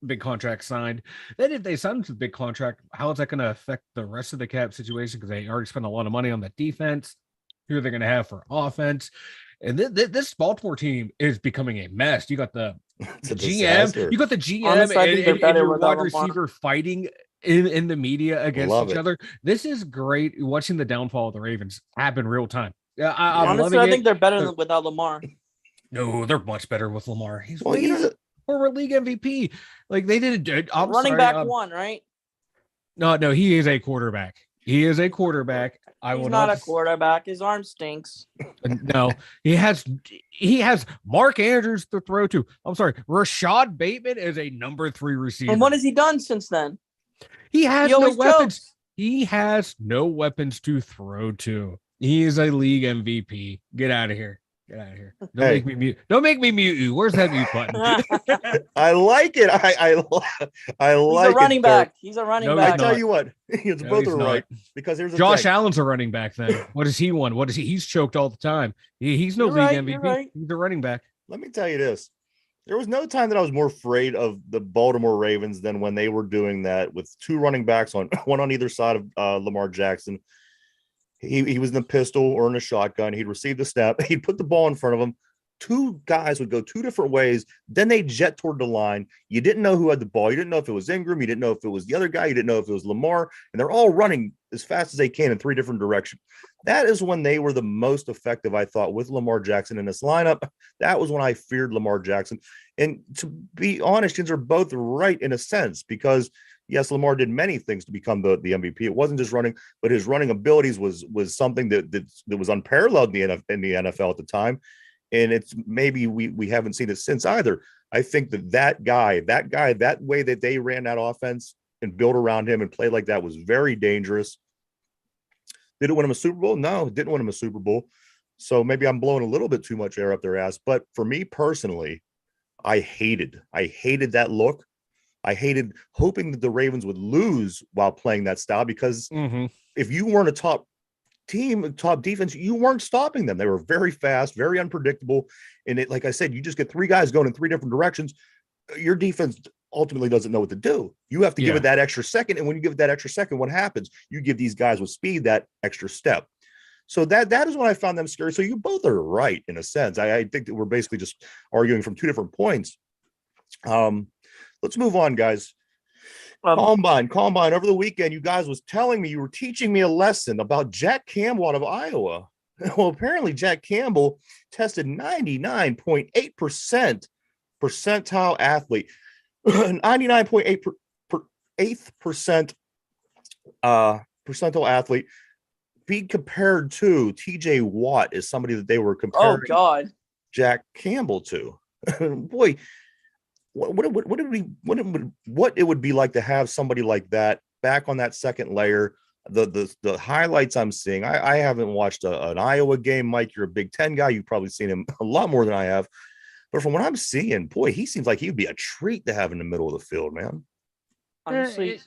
big contract signed? Then if they sign to the big contract, how is that going to affect the rest of the cap situation? Because they already spent a lot of money on the defense. Who are they going to have for offense? And this Baltimore team is becoming a mess. You got the GM, you got the GM honestly, and your wide receiver fighting in the media against each other. This is great. Watching the downfall of the Ravens happen real time. Honestly, I think they're better without Lamar. No, they're much better with Lamar. He's former league MVP. They did it. Running back one, right? No, he is a quarterback. He is a quarterback. He's not a quarterback. His arm stinks. No, he has Mark Andrews to throw to. I'm sorry, Rashad Bateman is a number 3 receiver. And what has he done since then? He has no weapons. He has no weapons to throw to. He is a league MVP. Get out of here. Get out of here. Don't Hey. make me mute. Don't make me mute you. Where's that mute button? I like it. I He's like a running it, Dirk. back. He's a running No, I he's back. tell not. you what, it's No, both he's are not. right because here's the Josh thing. Allen's a running back then. What does he want? What is he? He's choked all the time. He's no You're league right, MVP. you're right. He's a running back. Let me tell you this. There was no time that I was more afraid of the Baltimore Ravens than when they were doing that with two running backs on one on either side of Lamar Jackson. He was in the pistol or in a shotgun. He'd receive the snap. He'd put the ball in front of him. Two guys would go two different ways. Then they jet toward the line. You didn't know who had the ball. You didn't know if it was Ingram. You didn't know if it was the other guy. You didn't know if it was Lamar. And they're all running as fast as they can in three different directions. That is when they were the most effective, I thought, with Lamar Jackson in this lineup. That was when I feared Lamar Jackson. And to be honest, they're both right in a sense because, yes, Lamar did many things to become the MVP. It wasn't just running, but his running abilities was something that was unparalleled in the NFL at the time. And it's maybe we haven't seen it since either. I think that guy, that way that they ran that offense and built around him and played like that was very dangerous. Did it win him a Super Bowl? No, it didn't win him a Super Bowl. So maybe I'm blowing a little bit too much air up their ass. But for me personally, I hated that look. I hated hoping that the Ravens would lose while playing that style because if you weren't a top team, top defense, you weren't stopping them. They were very fast, very unpredictable. And it, like I said, you just get three guys going in three different directions. Your defense ultimately doesn't know what to do. You have to give it that extra second. And when you give it that extra second, what happens? You give these guys with speed that extra step. So that is when I found them scary. So you both are right in a sense. I think that we're basically just arguing from two different points. Let's move on, guys. Combine. Over the weekend, you guys was telling me, you were teaching me a lesson about Jack Campbell out of Iowa. Well, apparently Jack Campbell tested 99.8% percentile athlete, 99.8% percentile athlete, being compared to TJ Watt is somebody that they were comparing Jack Campbell to. Boy, what it would be like to have somebody like that back on that second layer. The highlights I'm seeing, I haven't watched an Iowa game. Mike, you're a Big Ten guy. You've probably seen him a lot more than I have. But from what I'm seeing, boy, he seems like he would be a treat to have in the middle of the field, man. Honestly.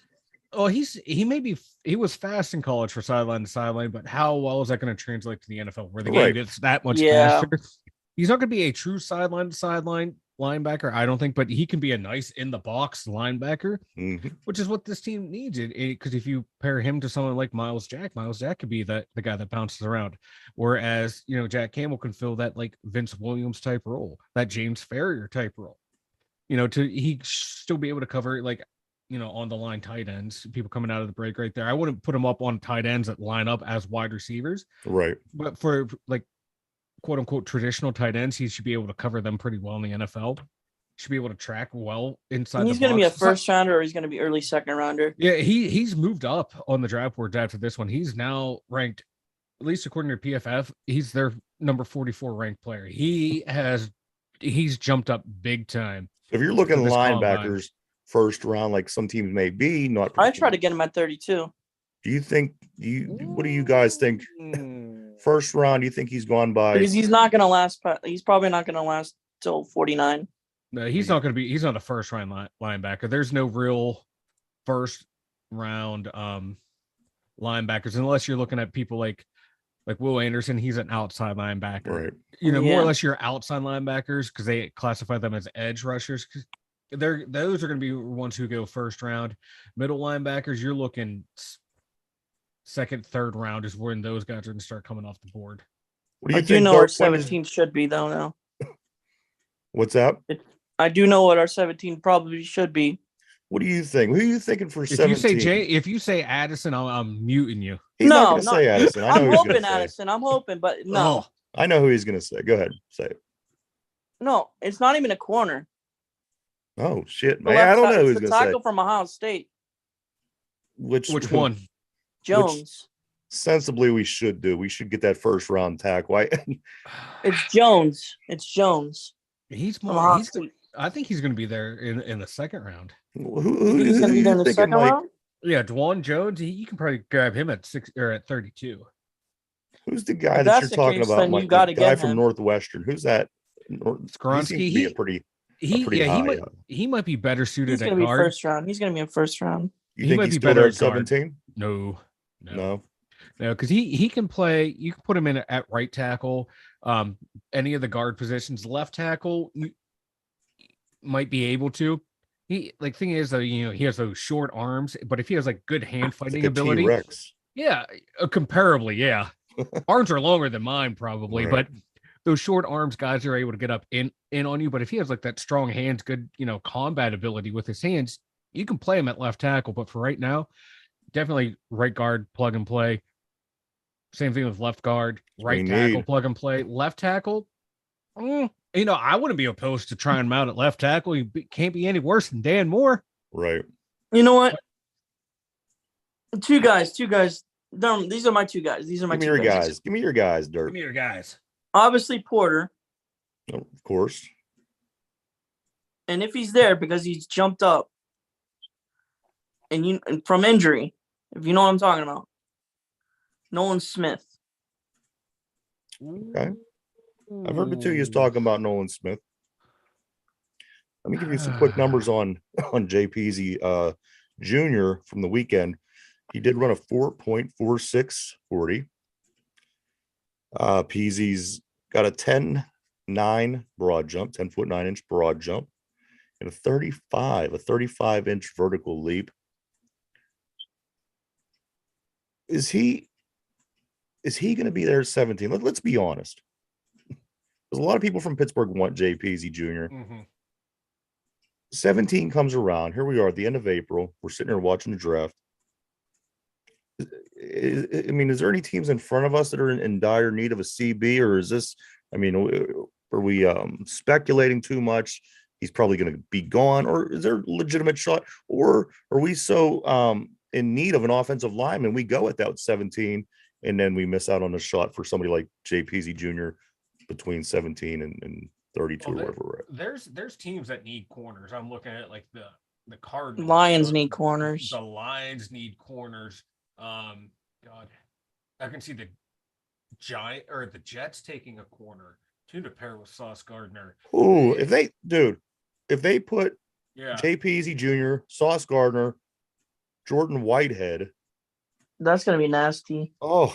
He was fast in college for sideline to sideline, but how well is that going to translate to the NFL where the game gets that much faster? He's not going to be a true sideline to sideline linebacker, I don't think, but he can be a nice in the box linebacker, which is what this team needs. Because if you pair him to someone like Miles Jack could be the guy that bounces around. Whereas, Jack Campbell can fill that like Vince Williams type role, that James Farrier type role. He still be able to cover like, on the line tight ends, people coming out of the break right there. I wouldn't put him up on tight ends that line up as wide receivers. Right. But for like quote unquote traditional tight ends, he should be able to cover them pretty well in the NFL. Should be able to track well inside. And he's going to be a first rounder, or he's going to be early second rounder. Yeah, he's moved up on the draft board after this one. He's now ranked, at least according to PFF, he's their number 44 ranked player. He's jumped up big time. If you're looking at linebackers first round, like some teams may be, not. I try to get him at 32. Do you think what do you guys think? First round, do you think he's gone by? Because he's not going to last. He's probably not going to last till 49. No, he's not going to be. He's not a first round linebacker. There's no real first round linebackers unless you're looking at people like Will Anderson. He's an outside linebacker, right? More or less your outside linebackers because they classify them as edge rushers. Those are going to be ones who go first round. Middle linebackers, you're looking second, third round is when those guys are going to start coming off the board. I do know where 17 should be, though, now. What's that? I do know what our 17 probably should be. What do you think? Who are you thinking for 17? If you say Addison, I'm muting you. He's not going to say Addison. I'm hoping Addison. I'm hoping, but no. I know who he's going to say. Go ahead. Say it. No, it's not even a corner. Oh, shit, man. I don't know who he's going to say. Tackle from Ohio State. Which one? Jones. Sensibly, we should do. We should get that first round tackle. It's Jones. He's more. I think he's going to be there in the second round. He's going to be there in the second round? Yeah, Dwan Jones. You can probably grab him at 6 or at 32. Who's the guy If that that's you're the talking case, about, then Mike? you The got to guy get from him. Northwestern. Who's that? He seems Skronsky. to be a pretty high. He might be better suited He's at going to be guard. first round. He's going to be in first round. You He think might he's be still better there at at guard. 17? No, No. because he can play. You can put him in at right tackle, any of the guard positions. Left tackle might be able to. Thing is though, he has those short arms, but if he has like good hand fighting Like a ability, T-Rex. yeah, comparably, yeah, arms are longer than mine probably, Right. but those short arms guys are able to get up in on you. But if he has like that strong hands, good combat ability with his hands, you can play him at left tackle. But for right now, definitely right guard, plug and play. Same thing with left guard, right tackle, plug and play. Left tackle, I wouldn't be opposed to trying him out at left tackle. He can't be any worse than Dan Moore. Right. You know what? Two guys. These are my two guys. These are my Give me two your guys. guys. Give me your guys, Dirk. Give me your guys. Obviously Porter, Oh, of course. and if he's there because he's jumped up, and from injury, if you know what I'm talking about, Nolan Smith. Okay. I've heard Batuia's talking about Nolan Smith. Let me give you some quick numbers on JPZ Jr. from the weekend. He did run a 4.46 40. Peasy's got a 10.9 broad jump, 10-foot 9-inch broad jump, and a 35-inch vertical leap. Is he going to be there at 17? Let's be honest. There's a lot of people from Pittsburgh want JPZ Jr. 17 comes around. Here we are at the end of April. We're sitting here watching the draft. Is there any teams in front of us that are in dire need of a CB, or is this? Are we speculating too much? He's probably going to be gone, or is there a legitimate shot, or are we so in need of an offensive lineman we go at that 17, and then we miss out on a shot for somebody like JPZ Jr. between 17 and 32 or whatever we're at. There's teams that need corners. I'm looking at like the Cardinals. Lions need corners. The Lions need corners. God, I can see the Jets taking a corner to pair with Sauce Gardner. Ooh, if they put JPZ Jr., Sauce Gardner, Jordan Whitehead, that's gonna be nasty. Oh,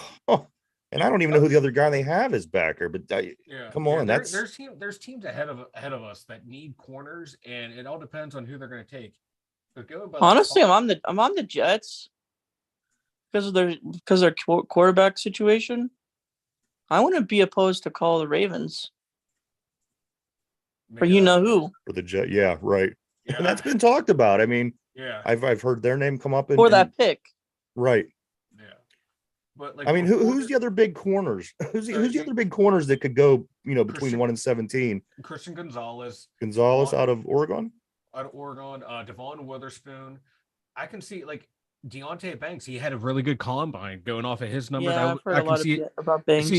and I don't even know who the other guy they have is back there. But come on, there's teams ahead of us that need corners, and it all depends on who they're going to take. Honestly, I'm on the Jets because of their quarterback situation. I wouldn't be opposed to call the Ravens. For you know who? For the Jet, yeah, right. Yeah. And that's been talked about. I've heard their name come up for that pick. Right. Yeah. But who's the other big corners? Who's the other big corners that could go, between 1 and 17? Christian Gonzalez out of Oregon? Devon Witherspoon. I can see Deontay Banks. He had a really good combine going off of his numbers. Yeah, I've heard a lot about Banks.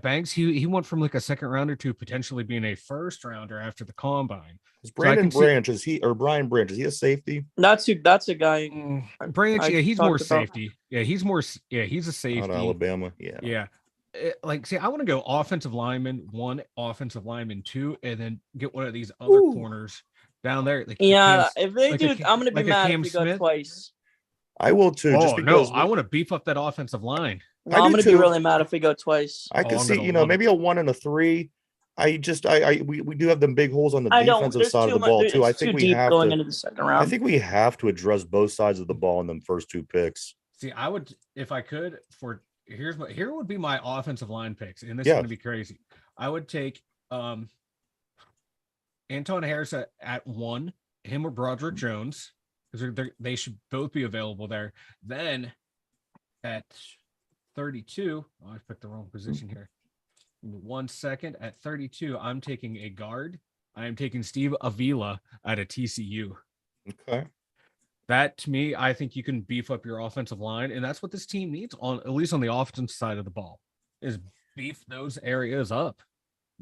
Banks. He went from a second rounder to potentially being a first rounder after the combine. Is Brian Branch is he a safety? That's a guy. Branch, he's more safety. He's a safety. Out of Alabama, yeah. I want to go offensive lineman 1, offensive lineman 2, and then get one of these other corners down there. If they do, I'm going to be mad if we go twice. I will too. Just because I want to beef up that offensive line. I'm going to be really mad if we go twice. I can see, maybe a 1 and a 3. We do have them big holes on the defensive side of the ball too. I think we have going into the second round. I think we have to address both sides of the ball in them first 2 picks. See, I would, if I could, here would be my offensive line picks, and this is going to be crazy. I would take Anton Harris at 1, him or Broderick Jones, because they should both be available there. Then at 32, I picked the wrong position here. 1 second. At 32, I'm taking a guard. I am taking Steve Avila out of TCU. Okay. That, to me, I think you can beef up your offensive line, and that's what this team needs, at least on the offensive side of the ball, is beef those areas up.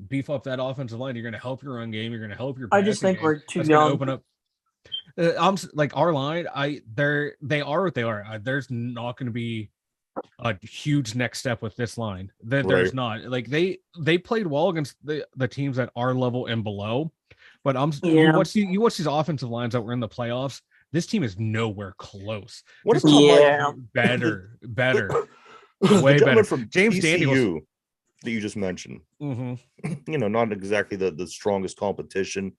Beef up that offensive line. You're going to help your run game. You're going to help your I just think game. we're too That's young. Open up. I'm our line. They are what they are. There's not going to be a huge next step with this line. There's Right. not. Like they played well against the teams at our level and below, but Yeah. you watch these offensive lines that were in the playoffs. This team is nowhere close. What This about team is Yeah. better, the way gentleman better. from James TCU Daniels. that you just mentioned? Mhm. Not exactly the strongest competition.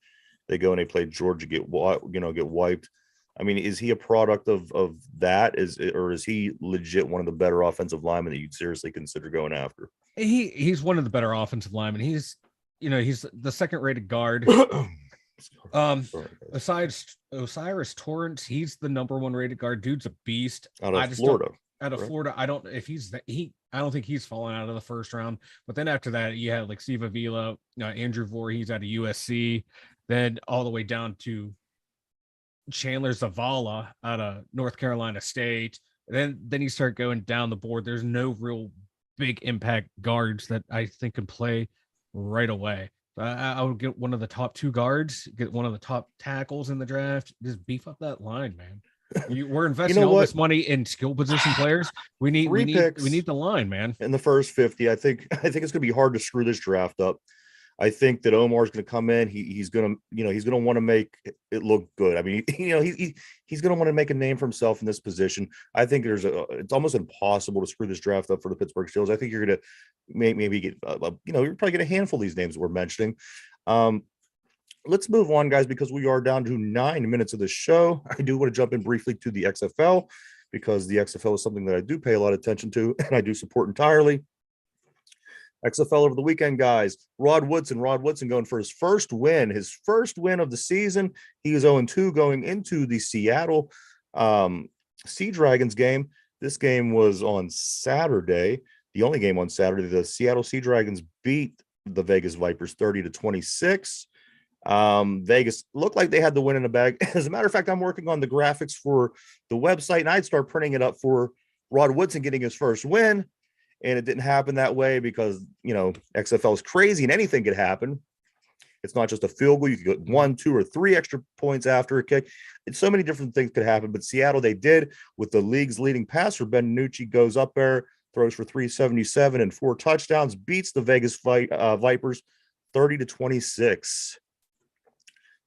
They go and they play Georgia, get wiped. I mean, is he a product of that? Or is he legit one of the better offensive linemen that you'd seriously consider going after? He's one of the better offensive linemen. He's the second rated guard. Besides Osiris Torrance, he's the number one rated guard. Dude's a beast. Out of Florida. Out of right? Florida, I don't if he's I don't think he's fallen out of the first round. But then after that, you had like Steve Avila, Andrew Voorhees out of USC, then all the way down to Chandler Zavala out of North Carolina State. Then you start going down the board. There's no real big impact guards that I think can play right away. I would get one of the top two guards, get one of the top tackles in the draft. Just beef up that line, man. We're investing all this money in skill position players. We need the line, man. In the first 50, I think it's going to be hard to screw this draft up. I think that Omar's going to come in. He's going to want to make it look good. I mean, he's going to want to make a name for himself in this position. I think it's almost impossible to screw this draft up for the Pittsburgh Steelers. I think you're going to maybe get, you're probably get a handful of these names that we're mentioning. Let's move on, guys, because we are down to 9 minutes of the show. I do want to jump in briefly to the XFL because the XFL is something that I do pay a lot of attention to and I do support entirely. XFL over the weekend, guys. Rod Woodson going for his first win of the season. He is 0-2 going into the Seattle Sea Dragons game. This game was on Saturday, the only game on Saturday. The Seattle Sea Dragons beat the Vegas Vipers 30-26. Vegas looked like they had the win in the bag. As a matter of fact, I'm working on the graphics for the website, and I'd start printing it up for Rod Woodson getting his first win. And it didn't happen that way because, XFL is crazy and anything could happen. It's not just a field goal. You could get 1, 2, or 3 extra points after a kick. It's so many different things could happen. But Seattle, they did with the league's leading passer. Ben Nucci goes up there, throws for 377 and 4 touchdowns, beats the Vegas Vipers 30-26.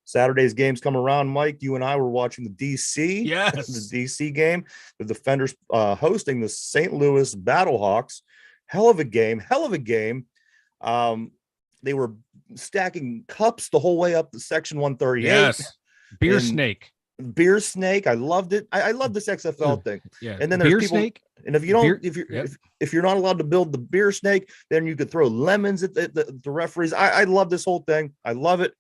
Saturday's games come around, Mike. You and I were watching the DC, the DC game. The Defenders hosting the St. Louis Battlehawks. Hell of a game. They were stacking cups the whole way up to Section 138. Yes, beer snake. I loved it. I love this XFL thing. Yeah, and then there's people. Snake. And if you don't, if you're not allowed to build the beer snake, then you could throw lemons at the referees. I love this whole thing. I love it.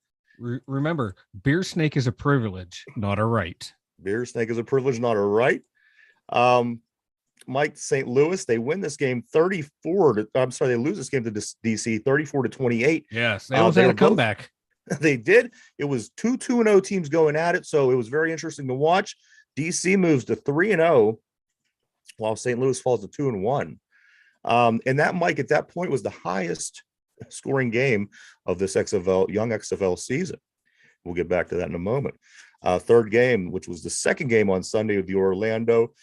Remember, beer snake is a privilege, not a right. Beer snake is a privilege, not a right. Mike, St. Louis, they win this game they lose this game to DC 34-28. Yes, they almost had a comeback. They did. It was 2-2-0 teams going at it, so it was very interesting to watch. DC moves to 3-0, while St. Louis falls to 2-1. And that, Mike, at that point was the highest scoring game of this young XFL season. We'll get back to that in a moment. Third game, which was the second game on Sunday, of the Orlando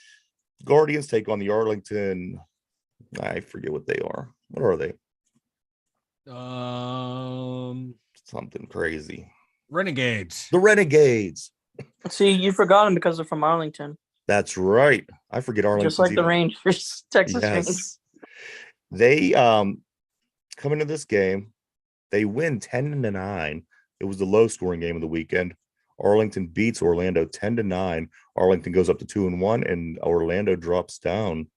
Guardians take on the Arlington. I forget what they are. What are they? Something crazy. Renegades. The Renegades. See, you forgot them because they're from Arlington. That's right. I forget Arlington. Just like the Rangers, Texas Rangers. They come into this game, they win 10-9. It was the low scoring game of the weekend. Arlington beats Orlando 10-9. Arlington goes up to 2-1, and Orlando drops down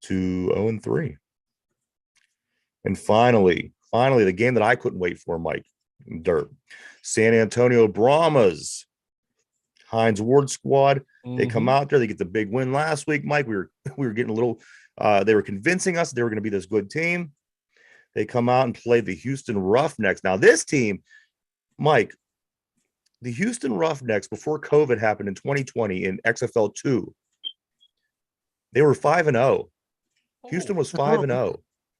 to 0-3. And finally, the game that I couldn't wait for, Mike, Dirt. San Antonio Brahmas, Hines Ward squad. They come out there, they get the big win last week, Mike. We were getting a little they were convincing us they were going to be this good team. They come out and play the Houston Roughnecks. Now, this team, Mike, the Houston Roughnecks, before COVID happened in 2020 in XFL 2, they were 5-0. Houston was 5-0.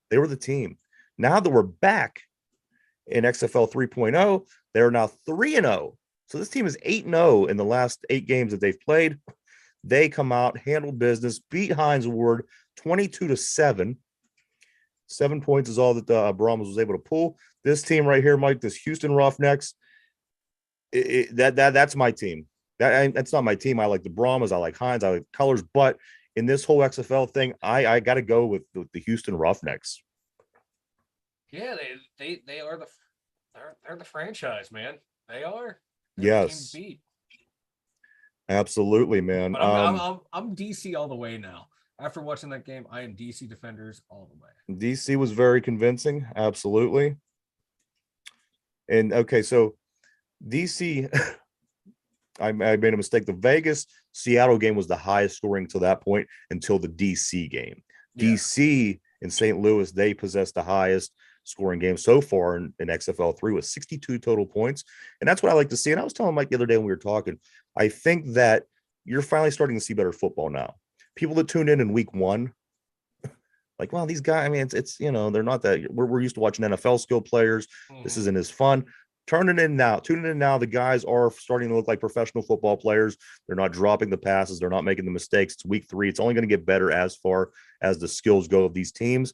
They were the team. Now that we're back in XFL 3.0, they're now 3-0. So this team is 8-0 in the last 8 games that they've played. They come out, handle business, beat Hines Ward 22-7. 7 points is all that the Brahmas was able to pull. This team right here, Mike, this Houston Roughnecks, that's my team. That's not my team. I like the Brahmas. I like Hines. I like the colors. But in this whole XFL thing, I got to go with the Houston Roughnecks. Yeah, they are they're the franchise, man. They are. They're Yes. the team to beat. Absolutely, man. But I'm DC all the way now. After watching that game, I am DC Defenders all the way. DC was very convincing. Absolutely. And okay, so DC, I made a mistake. The Vegas Seattle game was the highest scoring to that point until the DC game. Yeah. DC in St. Louis, they possessed the highest scoring game so far in XFL 3 with 62 total points. And that's what I like to see. And I was telling Mike the other day when we were talking, I think that you're finally starting to see better football now. People that tuned in week 1, like, well, these guys, I mean, it's they're not that, we're used to watching NFL skill players. This isn't as fun. Tuning in now. The guys are starting to look like professional football players. They're not dropping the passes. They're not making the mistakes. It's week 3. It's only going to get better as far as the skills go of these teams.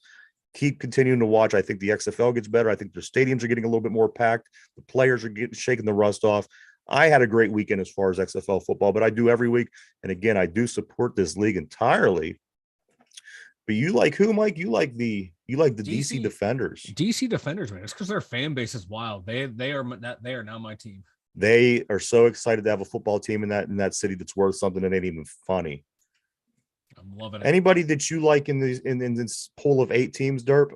Keep continuing to watch. I think the XFL gets better. I think their stadiums are getting a little bit more packed. The players are shaking the rust off. I had a great weekend as far as XFL football, but I do every week. And again, I do support this league entirely. But you like who, Mike? You like the DC Defenders. DC Defenders, man. It's because their fan base is wild. They are now my team. They are so excited to have a football team in that city that's worth something that ain't even funny. I'm loving it. Anybody that you like in this pool of 8 teams, Derp?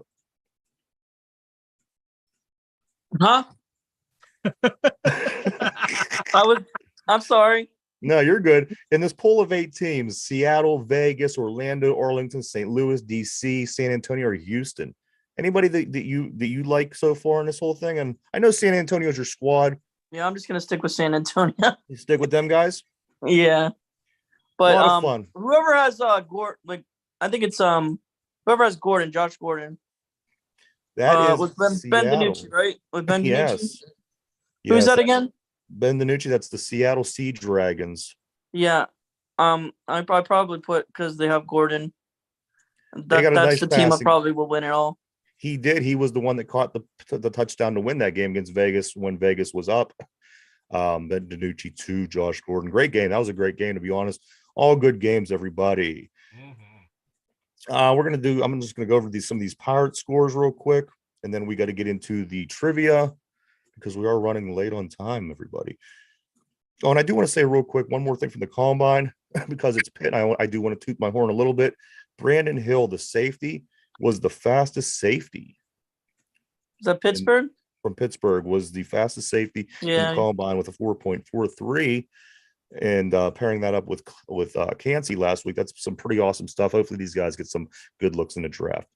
Huh? I'm sorry. No, you're good. In this pool of 8 teams, Seattle, Vegas, Orlando, Arlington, St. Louis, DC, San Antonio, or Houston. Anybody that you like so far in this whole thing? And I know San Antonio's your squad. Yeah, I'm just gonna stick with San Antonio. You stick with them guys? Yeah. But a lot of fun. Whoever has Gordon, like I think it's whoever has Gordon, Josh Gordon. That is with Ben DiNucci, right? With Ben DiNucci. Yes. Who's that again? Ben DiNucci. That's the Seattle Sea Dragons. Yeah. I probably put because they have Gordon. That's nice the team that probably will win it all. He did. He was the one that caught the touchdown to win that game against Vegas when Vegas was up. Ben DiNucci to Josh Gordon. Great game. That was a great game, to be honest. All good games, everybody. Mm-hmm. I'm just gonna go over some of these Pirate scores real quick, and then we got to get into the trivia because we are running late on time, everybody. Oh, and I do want to say real quick one more thing from the Combine because it's Pitt. I do want to toot my horn a little bit. Brandon Hill, the safety, was the fastest safety. Is that Pittsburgh? From Pittsburgh was the fastest safety in the Combine with a 4.43. And pairing that up with Cansey last week, that's some pretty awesome stuff. Hopefully these guys get some good looks in the draft.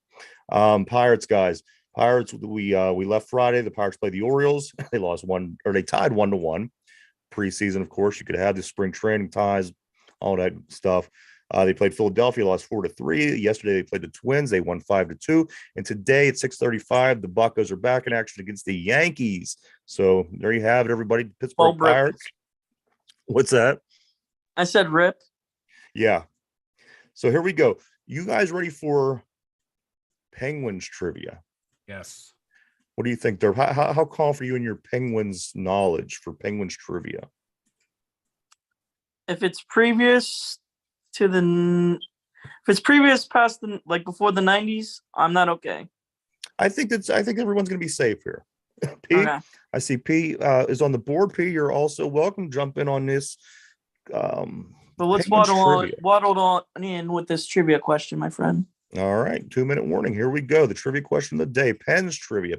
Pirates, guys. Pirates, we left Friday. The Pirates played the Orioles. They they tied 1-1. Preseason, of course, you could have the spring training ties, all that stuff. They played Philadelphia, lost 4-3. Yesterday they played the Twins. They won 5-2. And today at 6:35, the Buccos are back in action against the Yankees. So there you have it, everybody. Pittsburgh Pirates. What's that? I said rip. Yeah. So here we go. You guys ready for Penguins trivia? Yes. What do you think, Derb? How confident are you in your Penguins knowledge for Penguins trivia? If it's previous past before the 90s, I'm not okay. I think everyone's going to be safe here. P, okay. I see P is on the board. P, you're also welcome. Jump in on this. But let's waddle on in with this trivia question, my friend. All right, 2-minute warning. Here we go. The trivia question of the day. Pens trivia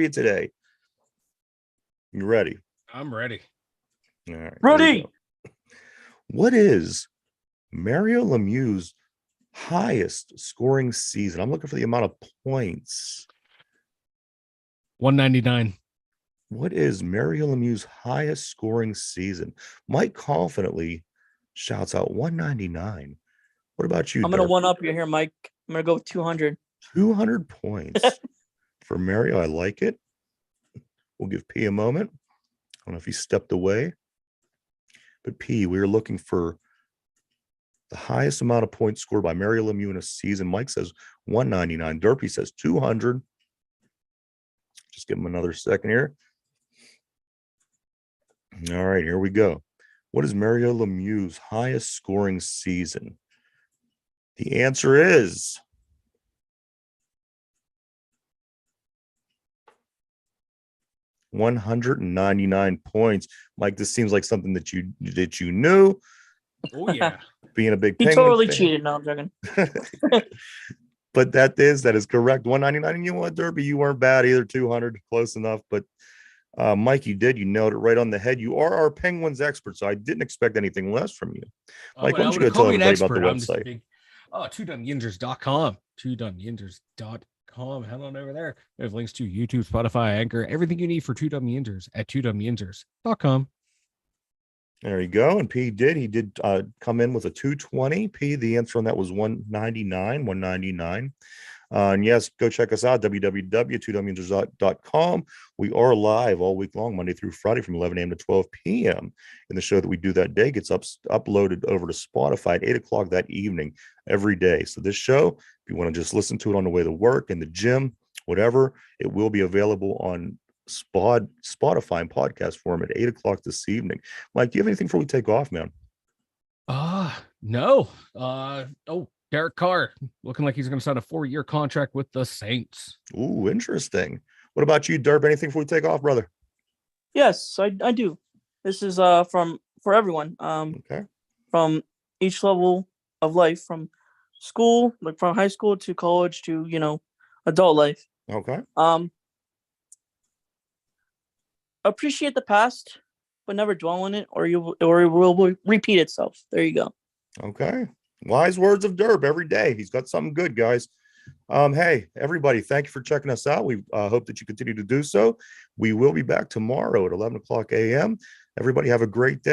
today. You ready? I'm ready. All right. Ready. What is Mario Lemieux's highest scoring season? I'm looking for the amount of points. 199. What is Mario Lemieux's highest scoring season? Mike confidently shouts out 199. What about you? I'm going to one up you here, Mike. I'm going to go with 200. 200 points for Mario. I like it. We'll give P a moment. I don't know if he stepped away. But P, we are looking for The highest amount of points scored by Mario Lemieux in a season. Mike says 199. Derpy says 200. Just give him another second here. All right, here we go. What is Mario Lemieux's highest scoring season? The answer is 199 points. Mike, this seems like something that you knew. Oh yeah. Being a big He Penguin totally fan. cheated. No, I'm joking. But that is correct. 199. And you know what, Derby? You weren't bad either. 200, close enough. But Mike, you nailed it right on the head. You are our Penguins expert, so I didn't expect anything less from you. Mike, why don't you go tell everybody about the website? 2dumbeyinjers.com. 2dumbeyinjers.com. Head on over there. We have links to YouTube, Spotify, Anchor, everything you need for 2dumbeyinjers at 2dumbeyinjers.com. There you go. And P did. He did come in with a 220. P, the answer on that was 199. And yes, go check us out, www.2dumbeyinjers.com. We are live all week long, Monday through Friday from 11 a.m. to 12 p.m. And the show that we do that day gets uploaded over to Spotify at 8 o'clock that evening every day. So this show, if you want to just listen to it on the way to work, in the gym, whatever, it will be available on Spotify and podcast form at 8 o'clock this evening. Mike, do you have anything before we take off, man? No. Derek Carr looking like he's going to sign a 4-year contract with the Saints. Ooh, interesting. What about you, Derp? Anything before we take off, brother? Yes, I do. This is for everyone. Okay. From each level of life, from school, like from high school to college to adult life. Okay. Appreciate the past, but never dwell on it, or it will repeat itself. There you go. Okay. Wise words of Derp every day. He's got something good, guys. Hey, everybody, thank you for checking us out. We hope that you continue to do so. We will be back tomorrow at 11 o'clock a.m. Everybody have a great day.